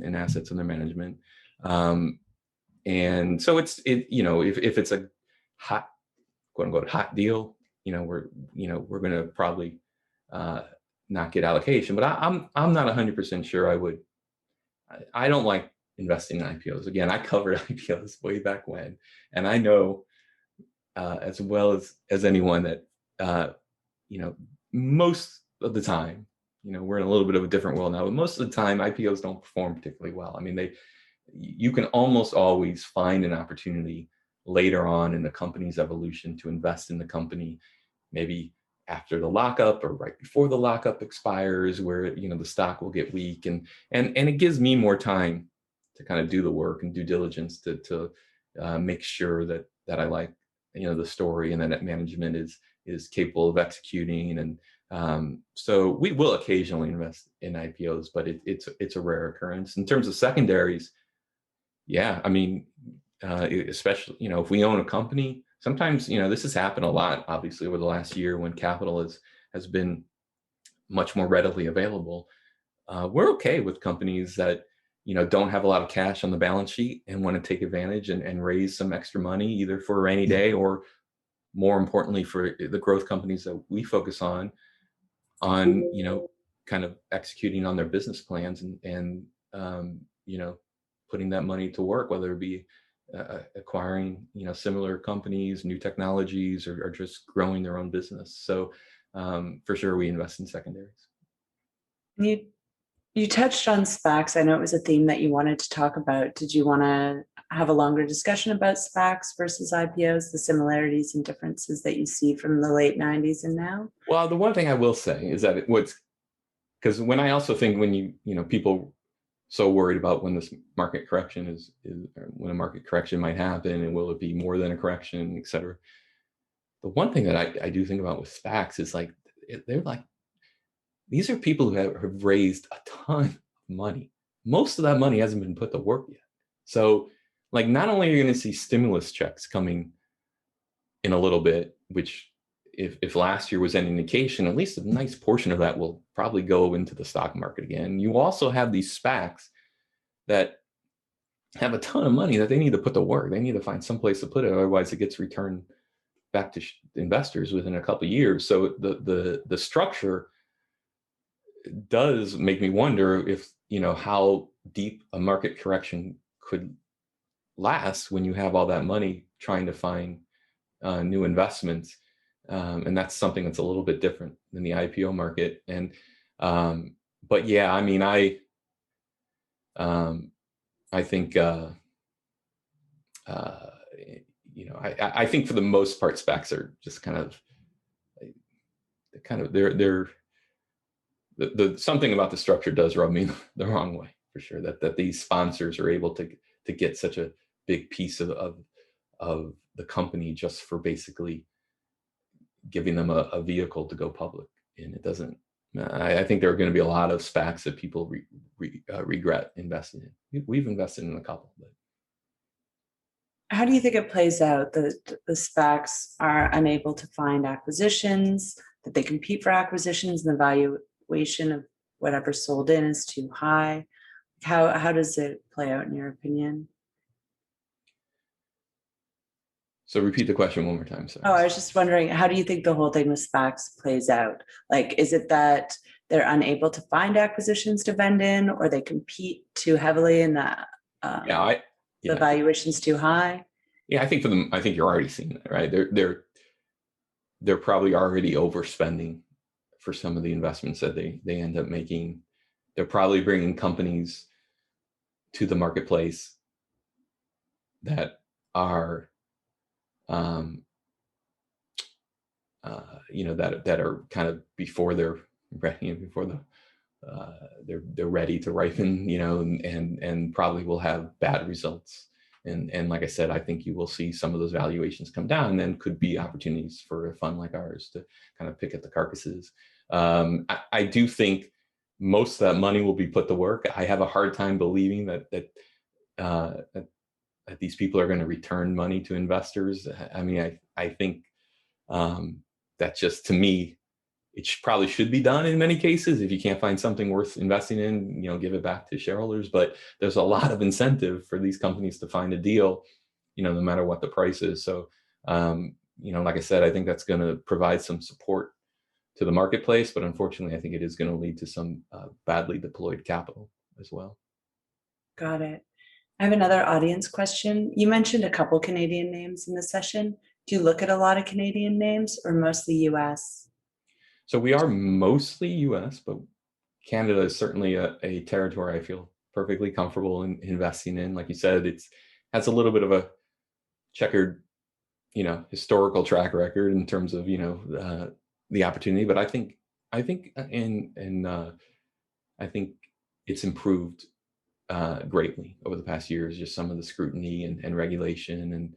in assets under management. And so if it's a hot, quote unquote, hot deal, we're going to probably not get allocation, but I'm not 100% sure I would. I don't like investing in IPOs. Again, I covered IPOs way back when, and I know as well as anyone that most of the time, we're in a little bit of a different world now, but most of the time IPOs don't perform particularly well. I mean, you can almost always find an opportunity later on in the company's evolution to invest in the company, maybe after the lockup or right before the lockup expires, where the stock will get weak, and it gives me more time to kind of do the work and due diligence to make sure that I like the story, and that management is capable of executing. And so we will occasionally invest in IPOs, but it's a rare occurrence. In terms of secondaries, yeah, I mean, especially if we own a company, sometimes this has happened a lot, obviously, over the last year when capital has been much more readily available. We're okay with companies that don't have a lot of cash on the balance sheet and want to take advantage and raise some extra money, either for a rainy day or, more importantly, for the growth companies that we focus on kind of executing on their business plans and putting that money to work, whether it be acquiring similar companies, new technologies, or just growing their own business. So for sure, we invest in secondaries. You touched on SPACs. I know it was a theme that you wanted to talk about. Did you want to have a longer discussion about SPACs versus IPOs, the similarities and differences that you see from the late 90s and now? Well, the one thing I will say is that because when I also think when people so worried about when this market correction is when a market correction might happen, and will it be more than a correction, et cetera. The one thing that I do think about with SPACs is they're like, these are people who have raised a ton of money. Most of that money hasn't been put to work yet. So not only are you going to see stimulus checks coming in a little bit, which if last year was any indication, at least a nice portion of that will probably go into the stock market again. You also have these SPACs that have a ton of money that they need to put to work. They need to find some place to put it, otherwise it gets returned back to investors within a couple of years. So the structure does make me wonder if, how deep a market correction could last when you have all that money trying to find new investments. And that's something that's a little bit different than the IPO market. And, but yeah, I mean, I think, I think for the most part, SPACs are just they're something about the structure does rub me the wrong way, for sure, that these sponsors are able to get such a big piece of the company just for basically giving them a vehicle to go public. And it doesn't, I think there are going to be a lot of SPACs that people regret investing in. We've invested in a couple. But How do you think it plays out? The SPACs are unable to find acquisitions, that they compete for acquisitions, and the valuation of whatever sold in is too high. How does it play out in your opinion? So repeat the question one more time. Sorry. Oh, I was just wondering, how do you think the whole thing with SPACs plays out? Like, is it that they're unable to find acquisitions to vend in, or they compete too heavily and the valuation's too high? Yeah, I think for them, I think you're already seeing that, right? They're probably already overspending for some of the investments that they end up making. They're probably bringing companies to the marketplace that are that are kind of before they're ready, they're ready to ripen, and probably will have bad results. And like I said, I think you will see some of those valuations come down, and then could be opportunities for a fund like ours to kind of pick at the carcasses. I do think most of that money will be put to work. I have a hard time believing that these people are going to return money to investors. I mean, I think that just, to me, it probably should be done in many cases. If you can't find something worth investing in, give it back to shareholders. But there's a lot of incentive for these companies to find a deal, no matter what the price is. So, like I said, I think that's going to provide some support to the marketplace. But unfortunately, I think it is going to lead to some badly deployed capital as well. Got it. I have another audience question. You mentioned a couple Canadian names in the session. Do you look at a lot of Canadian names or mostly US? So we are mostly US, but Canada is certainly a territory I feel perfectly comfortable in investing in. Like you said, it has a little bit of a checkered, historical track record in terms of, the opportunity. But I think it's improved greatly over the past years. Just some of the scrutiny and regulation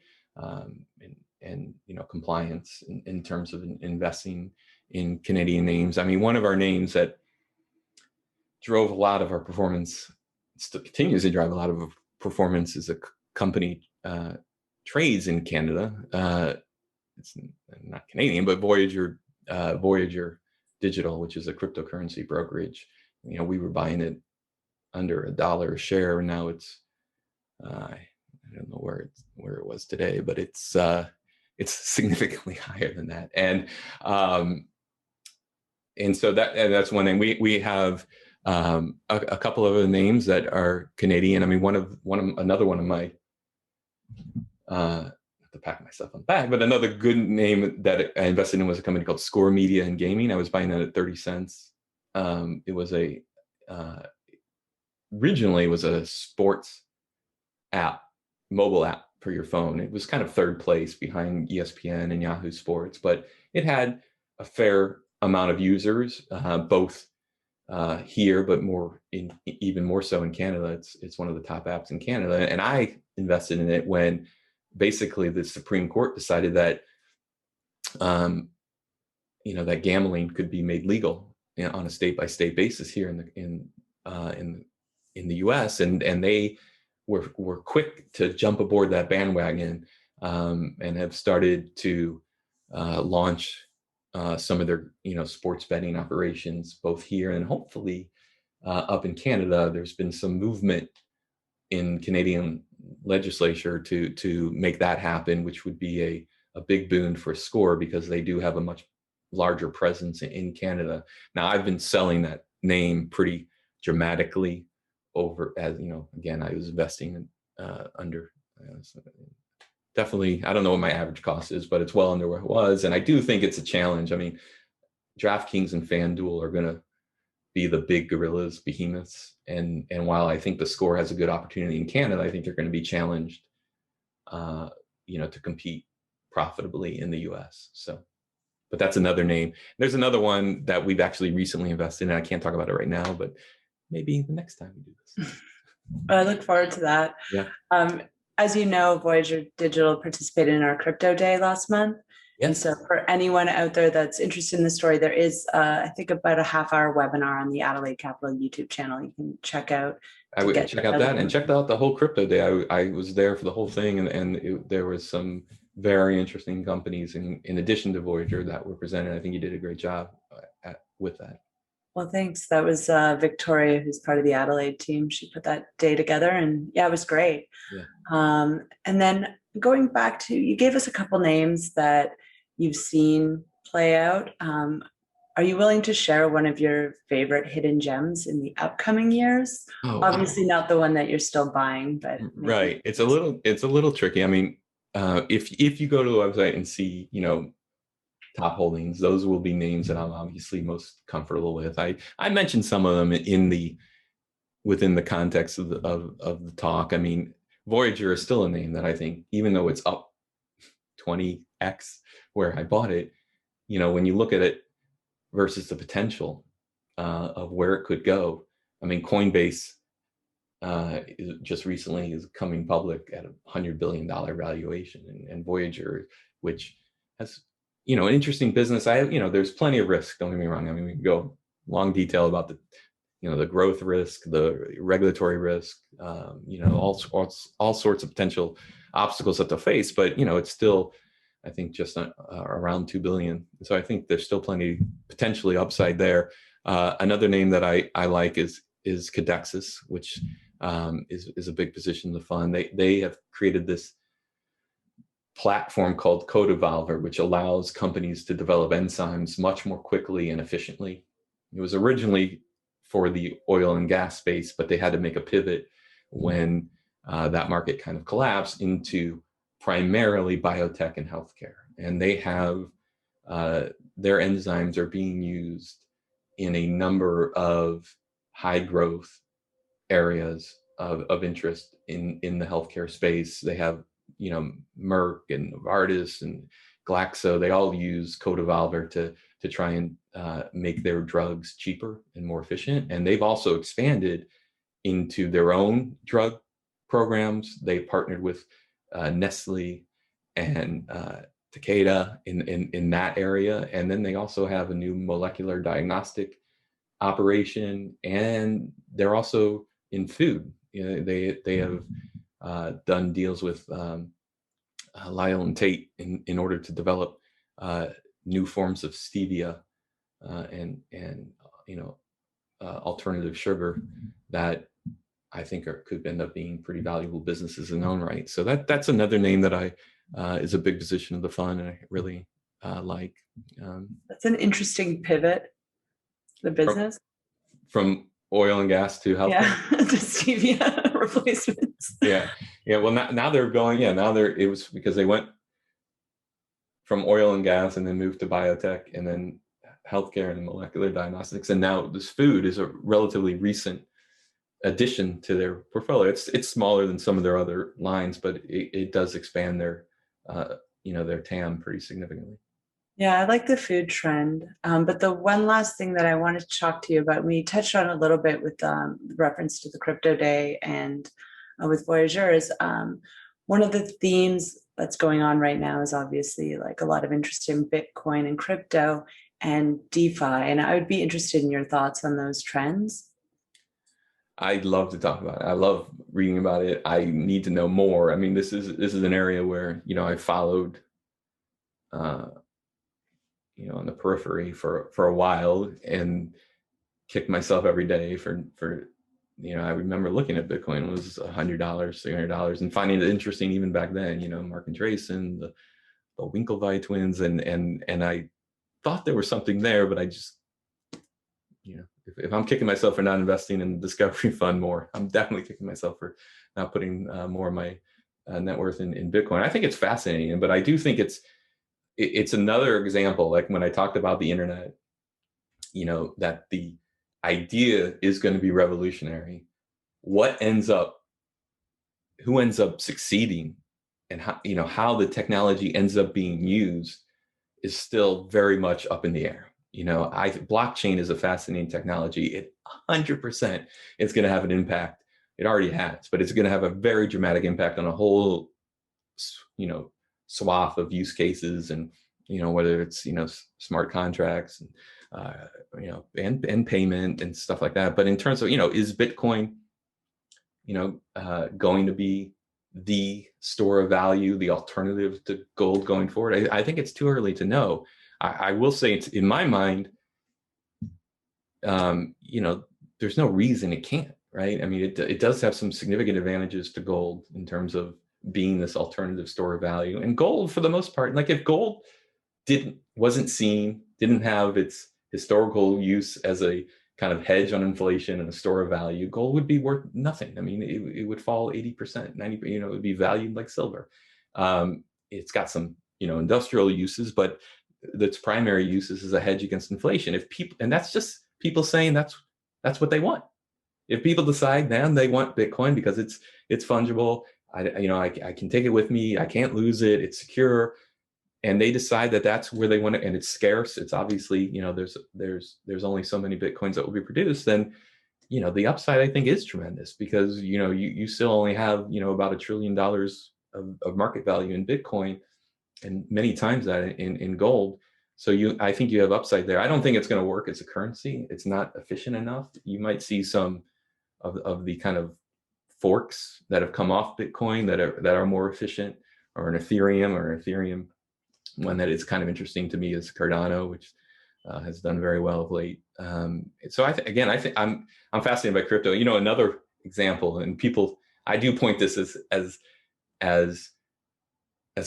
and compliance in terms of investing in Canadian names. I mean, one of our names that drove a lot of our performance, still continues to drive a lot of performance, is a company trades in Canada. It's not Canadian, but Voyager Digital, which is a cryptocurrency brokerage. We were buying it under $1 a share, and now it's I don't know where it was today, but it's significantly higher than that. And so that's one thing. We have a couple of other names that are Canadian. I mean, another one of my not to pat myself on the back, but another good name that I invested in was a company called Score Media and Gaming. I was buying that at 30 cents. It was originally was a sports app, mobile app for your phone. It was kind of third place behind ESPN and Yahoo Sports, but it had a fair amount of users, both here, but even more so in Canada. It's one of the top apps in Canada. And I invested in it when basically the Supreme Court decided that, that gambling could be made legal on a state-by-state basis here in the U.S. And they were quick to jump aboard that bandwagon, and have started to launch some of their sports betting operations both here and hopefully up in Canada. There's been some movement in Canadian legislature to make that happen, which would be a big boon for Score, because they do have a much larger presence in Canada. Now, I've been selling name pretty dramatically over, as you know, again, I was investing under definitely, I don't know what my average cost is, but it's well under where it was. And I do think it's a challenge. I mean, DraftKings and FanDuel are going to be the big gorillas, behemoths. And while I think the score has a good opportunity in Canada, I think they're going to be challenged, to compete profitably in the US. So, but that's another name. There's another one that we've actually recently invested in. I can't talk about it right now, but maybe the next time we do this. I look forward to that. Yeah. As you know, Voyager Digital participated in our crypto day last month. Yes. And so for anyone out there that's interested in the story, there is, I think, about a half-hour webinar on the Adelaide Capital YouTube channel you can check out. I would check out that, and checked out the whole crypto day. I was there for the whole thing, and there was some very interesting companies in addition to Voyager that were presented. I think you did a great job with that. Well, thanks. That was Victoria, who's part of the Adelaide team. She put that day together, and yeah, it was great. Yeah. And then going back to, you gave us a couple names that you've seen play out. Are you willing to share one of your favorite hidden gems in the upcoming years? Oh, obviously not the one that you're still buying, but right. It's a little tricky. I mean, if you go to the website and see, top holdings, those will be names that I'm obviously most comfortable with. I mentioned some of them within the context of the talk. I mean, Voyager is still a name that I think, even though it's up 20x where I bought it, when you look at it versus the potential of where it could go. I mean, Coinbase just recently is coming public at a $100 billion valuation, and Voyager, which has, an interesting business. There's plenty of risk. Don't get me wrong. I mean, we can go long detail about the growth risk, the regulatory risk, all sorts of potential obstacles that they'll face. But it's still, I think, just around 2 billion. So I think there's still plenty potentially upside there. Another name that I like is Codexis, which is a big position in the fund. They have created this platform called Code Evolver, which allows companies to develop enzymes much more quickly and efficiently. It was originally for the oil and gas space, but they had to make a pivot when that market kind of collapsed into primarily biotech and healthcare. And they have their enzymes are being used in a number of high growth areas of interest in the healthcare space. They have, Merck and Novartis and Glaxo, they all use Code Evolver to try and make their drugs cheaper and more efficient. And they've also expanded into their own drug programs. They partnered with Nestle and Takeda in that area. And then they also have a new molecular diagnostic operation, and they're also in food. They have done deals with Lyle and Tate in order to develop new forms of stevia and alternative sugar that I think could end up being pretty valuable businesses in their own right. So that's another name that is a big position of the fund, and I really like. That's an interesting pivot, the business. From oil and gas to healthcare. Yeah, to stevia replacements. Yeah. Well, now they're going. Yeah, it was because they went from oil and gas and then moved to biotech and then healthcare and molecular diagnostics, and now this food is a relatively recent addition to their portfolio. It's smaller than some of their other lines, but it does expand their their TAM pretty significantly. Yeah, I like the food trend. But the one last thing that I wanted to talk to you about, we touched on a little bit with reference to the crypto day and with Voyager, is one of the themes that's going on right now is obviously like a lot of interest in Bitcoin and crypto and DeFi. And I would be interested in your thoughts on those trends. I'd love to talk about it. I love reading about it. I need to know more. I mean, this is an area where, I followed, on the periphery for a while and kicked myself every day for I remember looking at Bitcoin, it was $100, $300 and finding it interesting even back then, Mark and Andreessen, the Winklevi twins. And I thought there was something there, but I just if I'm kicking myself for not investing in the Discovery Fund more, I'm definitely kicking myself for not putting more of my net worth in Bitcoin. I think it's fascinating, but I do think it's another example, like when I talked about the internet, that the idea is going to be revolutionary. Who ends up succeeding, and how the technology ends up being used is still very much up in the air. Blockchain is a fascinating technology. It 100% is going to have an impact. It already has, but it's going to have a very dramatic impact on a whole, swath of use cases, and whether it's smart contracts, and payment and stuff like that. But in terms of is Bitcoin going to be the store of value, the alternative to gold going forward? I think it's too early to know. I will say, it's in my mind, there's no reason it can't, right? I mean, it does have some significant advantages to gold in terms of being this alternative store of value. And gold, for the most part, like if gold didn't have its historical use as a kind of hedge on inflation and a store of value, gold would be worth nothing. I mean, it would fall 80%, 90%, it would be valued like silver. It's got some, industrial uses, but its primary uses is a hedge against inflation. And that's just people saying that's what they want. If people decide, then they want Bitcoin because it's fungible, I can take it with me, I can't lose it, it's secure, and they decide that that's where they want it, and it's scarce. It's obviously, there's only so many Bitcoins that will be produced. Then, the upside, I think, is tremendous, because, you still only have, about $1 trillion of market value in Bitcoin, and many times that in gold. So I think you have upside there. I don't think it's going to work as a currency. It's not efficient enough. You might see some of the kind of forks that have come off Bitcoin that are more efficient, or an Ethereum. One that is kind of interesting to me is Cardano, which has done very well of late. So I think I'm fascinated by crypto. Another example, and I do point this as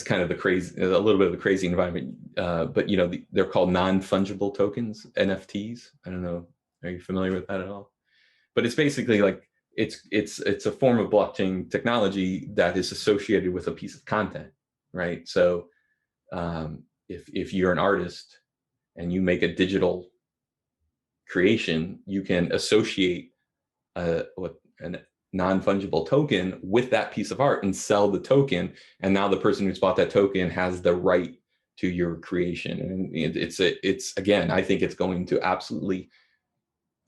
kind of a little bit of the crazy environment, but they're called non-fungible tokens, NFTs. I don't know, are you familiar with that at all? But it's basically like it's a form of blockchain technology that is associated with a piece of content, right? So if you're an artist and you make a digital creation, you can associate a non-fungible token with that piece of art and sell the token, and now the person who's bought that token has the right to your creation. And it's again, I think it's going to absolutely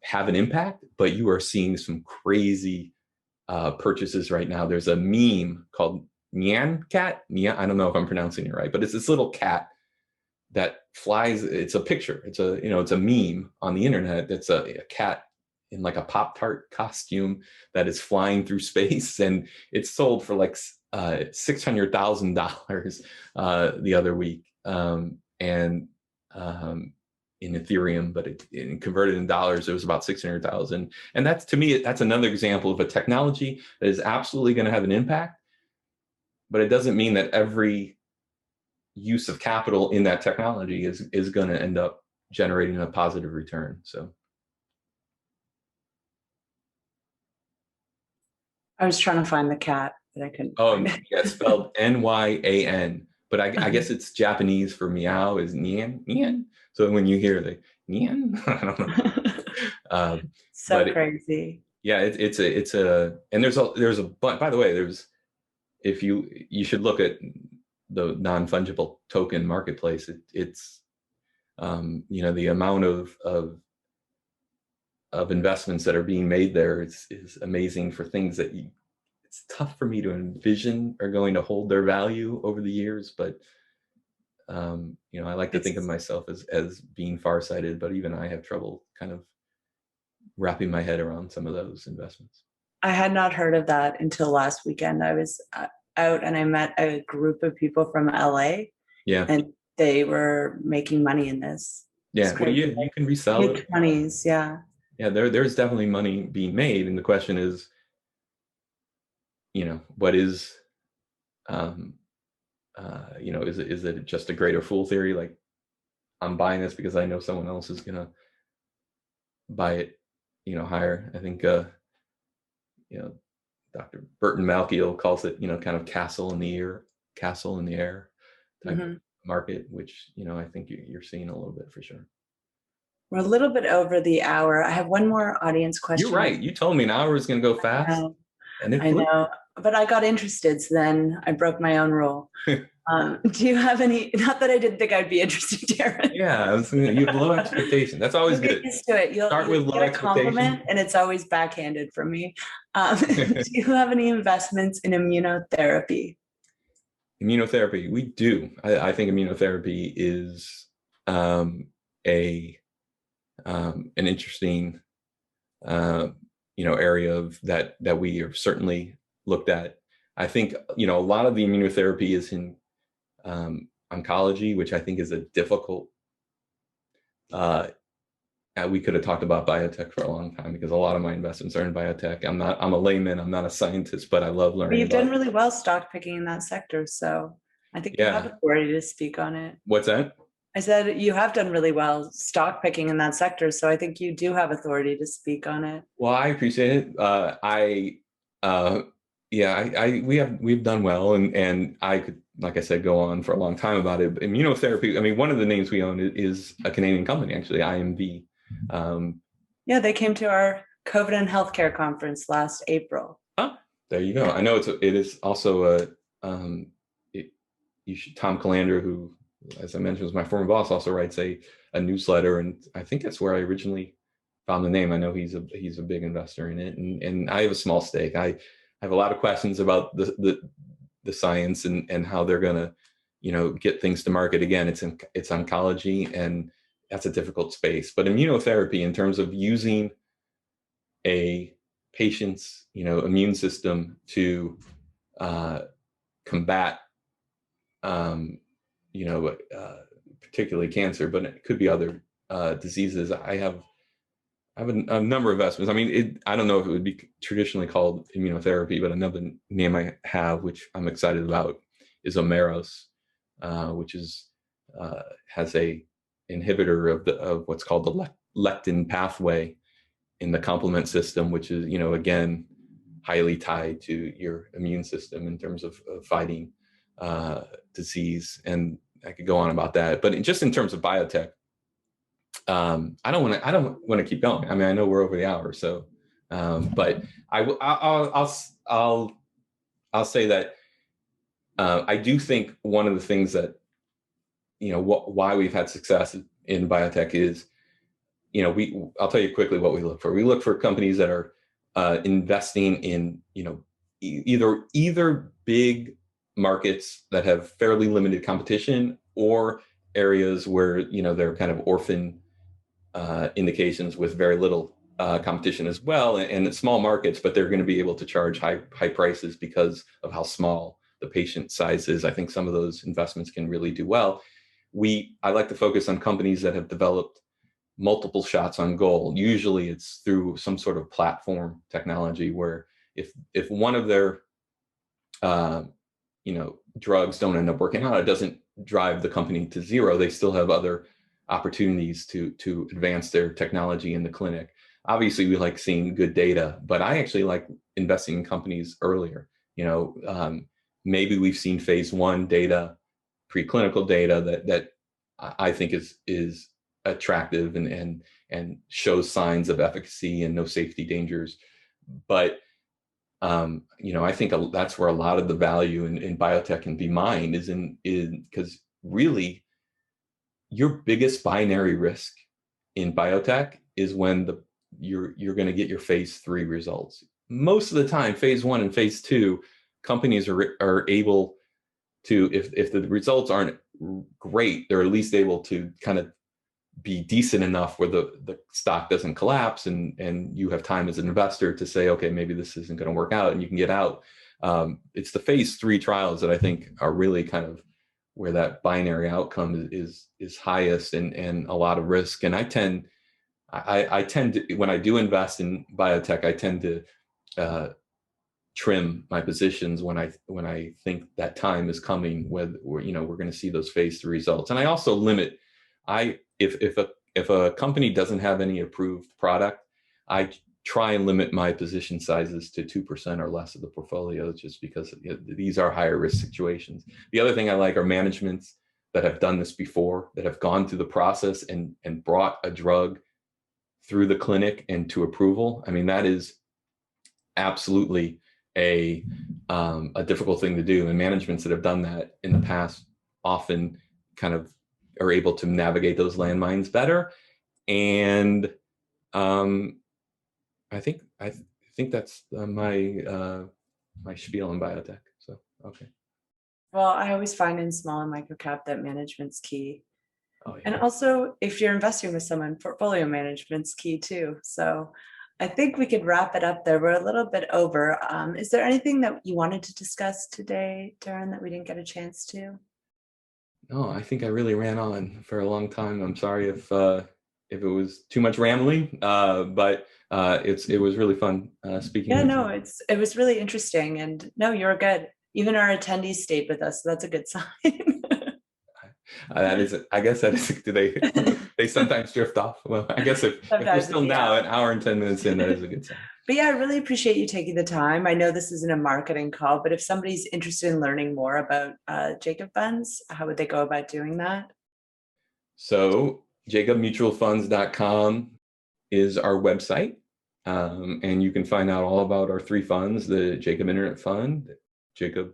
have an impact, but you are seeing some crazy purchases right now. There's a meme called Nyan Cat. I don't know if I'm pronouncing it right, but it's this little cat that flies. It's a picture. It's a meme on the internet. That's a cat in like a Pop-Tart costume that is flying through space, and it's sold for like $600,000 the other week, in Ethereum, but it converted in dollars, it was about 600,000. And that's, to me, that's another example of a technology that is absolutely going to have an impact, but it doesn't mean that every use of capital in that technology is going to end up generating a positive return. So I was trying to find the cat, but I couldn't. Oh, yeah, spelled Nyan, but I guess it's Japanese for meow is Nyan. So when you hear the Nyan, I don't know. So crazy. Yeah, it's a, and there's a, by the way, if you should look at the non-fungible token marketplace. It's the amount of investments that are being made there is amazing for things that it's tough for me to envision are going to hold their value over the years. But I like to think of myself as being farsighted, but even I have trouble kind of wrapping my head around some of those investments. I had not heard of that until last weekend. I was out and I met a group of people from LA. Yeah. And they were making money in this. Yeah. Well, you can resell it. Mid-20s, yeah. Yeah, there's definitely money being made. And the question is, what is, is it just a greater fool theory? Like, I'm buying this because I know someone else is going to buy it, higher. I think, Dr. Burton Malkiel calls it, kind of castle in the air type of market, which, I think you're seeing a little bit for sure. We're a little bit over the hour. I have one more audience question. You're right. You told me an hour is going to go fast. I know, but I got interested, so then I broke my own rule. Do you have any, not that I didn't think I'd be interested, Darren. Yeah, you have low expectation. That's always good. Get used to it. You'll start with low get a compliment, and it's always backhanded from me. Do you have any investments in immunotherapy? Immunotherapy, we do. I think immunotherapy is an interesting area of that we have certainly looked at. I think a lot of the immunotherapy is in oncology, which I think is a difficult. We could have talked about biotech for a long time because a lot of my investments are in biotech. I'm a layman. I'm not a scientist, but I love learning. But you've done really well stock picking in that sector, so I think you have authority to speak on it. What's that? I said you have done really well stock picking in that sector, so I think you do have authority to speak on it. Well, I appreciate it. We've done well, and I could, like I said, go on for a long time about it. But immunotherapy, I mean, one of the names we own is a Canadian company, actually, IMV. They came to our COVID and healthcare conference last April. Oh, there you go. I know it is also Tom Callander, who, as I mentioned, was my former boss, also writes a newsletter, and I think that's where I originally found the name. I know he's a big investor in it, and I have a small stake. I have a lot of questions about the science and how they're going to, get things to market. Again, it's oncology, and that's a difficult space. But immunotherapy, in terms of using a patient's, immune system to combat, particularly cancer, but it could be other diseases. I have a number of investments. I mean, I don't know if it would be traditionally called immunotherapy, but another name I have, which I'm excited about, is Omeros, which has a inhibitor of what's called the lectin pathway in the complement system, which is, again, highly tied to your immune system in terms of fighting disease. And I could go on about that, but just in terms of biotech, I don't want to keep going. I mean, I know we're over the hour, so, but I'll say that I do think one of the things that, why we've had success in biotech is, I'll tell you quickly what we look for. We look for companies that are investing in, either big markets that have fairly limited competition, or areas where, they're kind of orphan indications with very little competition as well, and small markets, but they're going to be able to charge high prices because of how small the patient size is. I think some of those investments can really do well. I like to focus on companies that have developed multiple shots on goal. Usually it's through some sort of platform technology where if one of their drugs don't end up working out, it doesn't drive the company to zero. They still have other opportunities to advance their technology in the clinic. Obviously, we like seeing good data, but I actually like investing in companies earlier. Maybe we've seen phase 1 data, preclinical data that I think is attractive and shows signs of efficacy and no safety dangers. But I think that's where a lot of the value in biotech can be mined is because really your biggest binary risk in biotech is when you're going to get your phase 3 results. Most of the time, phase 1 and phase 2, companies are able to, if the results aren't great, they're at least able to kind of be decent enough where the stock doesn't collapse, and you have time as an investor to say, okay, maybe this isn't going to work out, and you can get out. It's the phase 3 trials that I think are really kind of where that binary outcome is highest and a lot of risk. And I tend to, when I do invest in biotech, I tend to trim my positions when I think that time is coming, where we're going to see those phase 3 results. And I also limit, if if a company doesn't have any approved product, I try and limit my position sizes to 2% or less of the portfolio, just because these are higher risk situations. The other thing I like are managements that have done this before, that have gone through the process and brought a drug through the clinic and to approval. I mean, that is absolutely a difficult thing to do. And managements that have done that in the past often kind of are able to navigate those landmines better. And I think that's my spiel on biotech. So, okay. Well, I always find in small and microcap that management's key. Oh, yeah. And also, if you're investing with someone, portfolio management's key too. So I think we could wrap it up there. We're a little bit over. Is there anything that you wanted to discuss today, Darren, that we didn't get a chance to? No, I think I really ran on for a long time. I'm sorry if it was too much rambling, but it was really fun speaking. Yeah, with no, you. it was really interesting, and no, you're good. Even our attendees stayed with us, so that's a good sign. That is, I guess that is. Do they sometimes drift off? Well, I guess if we're still now an hour and 10 minutes in, that is a good sign. But yeah, I really appreciate you taking the time. I know this isn't a marketing call, but if somebody's interested in learning more about Jacob Funds, how would they go about doing that? So jacobmutualfunds.com is our website. And you can find out all about our three funds: the Jacob Internet Fund, the Jacob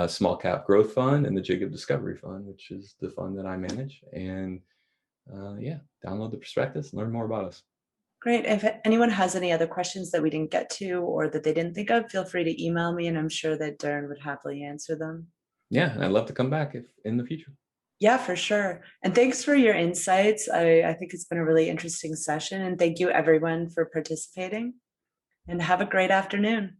Small Cap Growth Fund, and the Jacob Discovery Fund, which is the fund that I manage. And download the prospectus, learn more about us. Great. If anyone has any other questions that we didn't get to or that they didn't think of, feel free to email me, and I'm sure that Darren would happily answer them. Yeah, and I'd love to come back if in the future. Yeah, for sure. And thanks for your insights. I think it's been a really interesting session, and thank you everyone for participating, and have a great afternoon.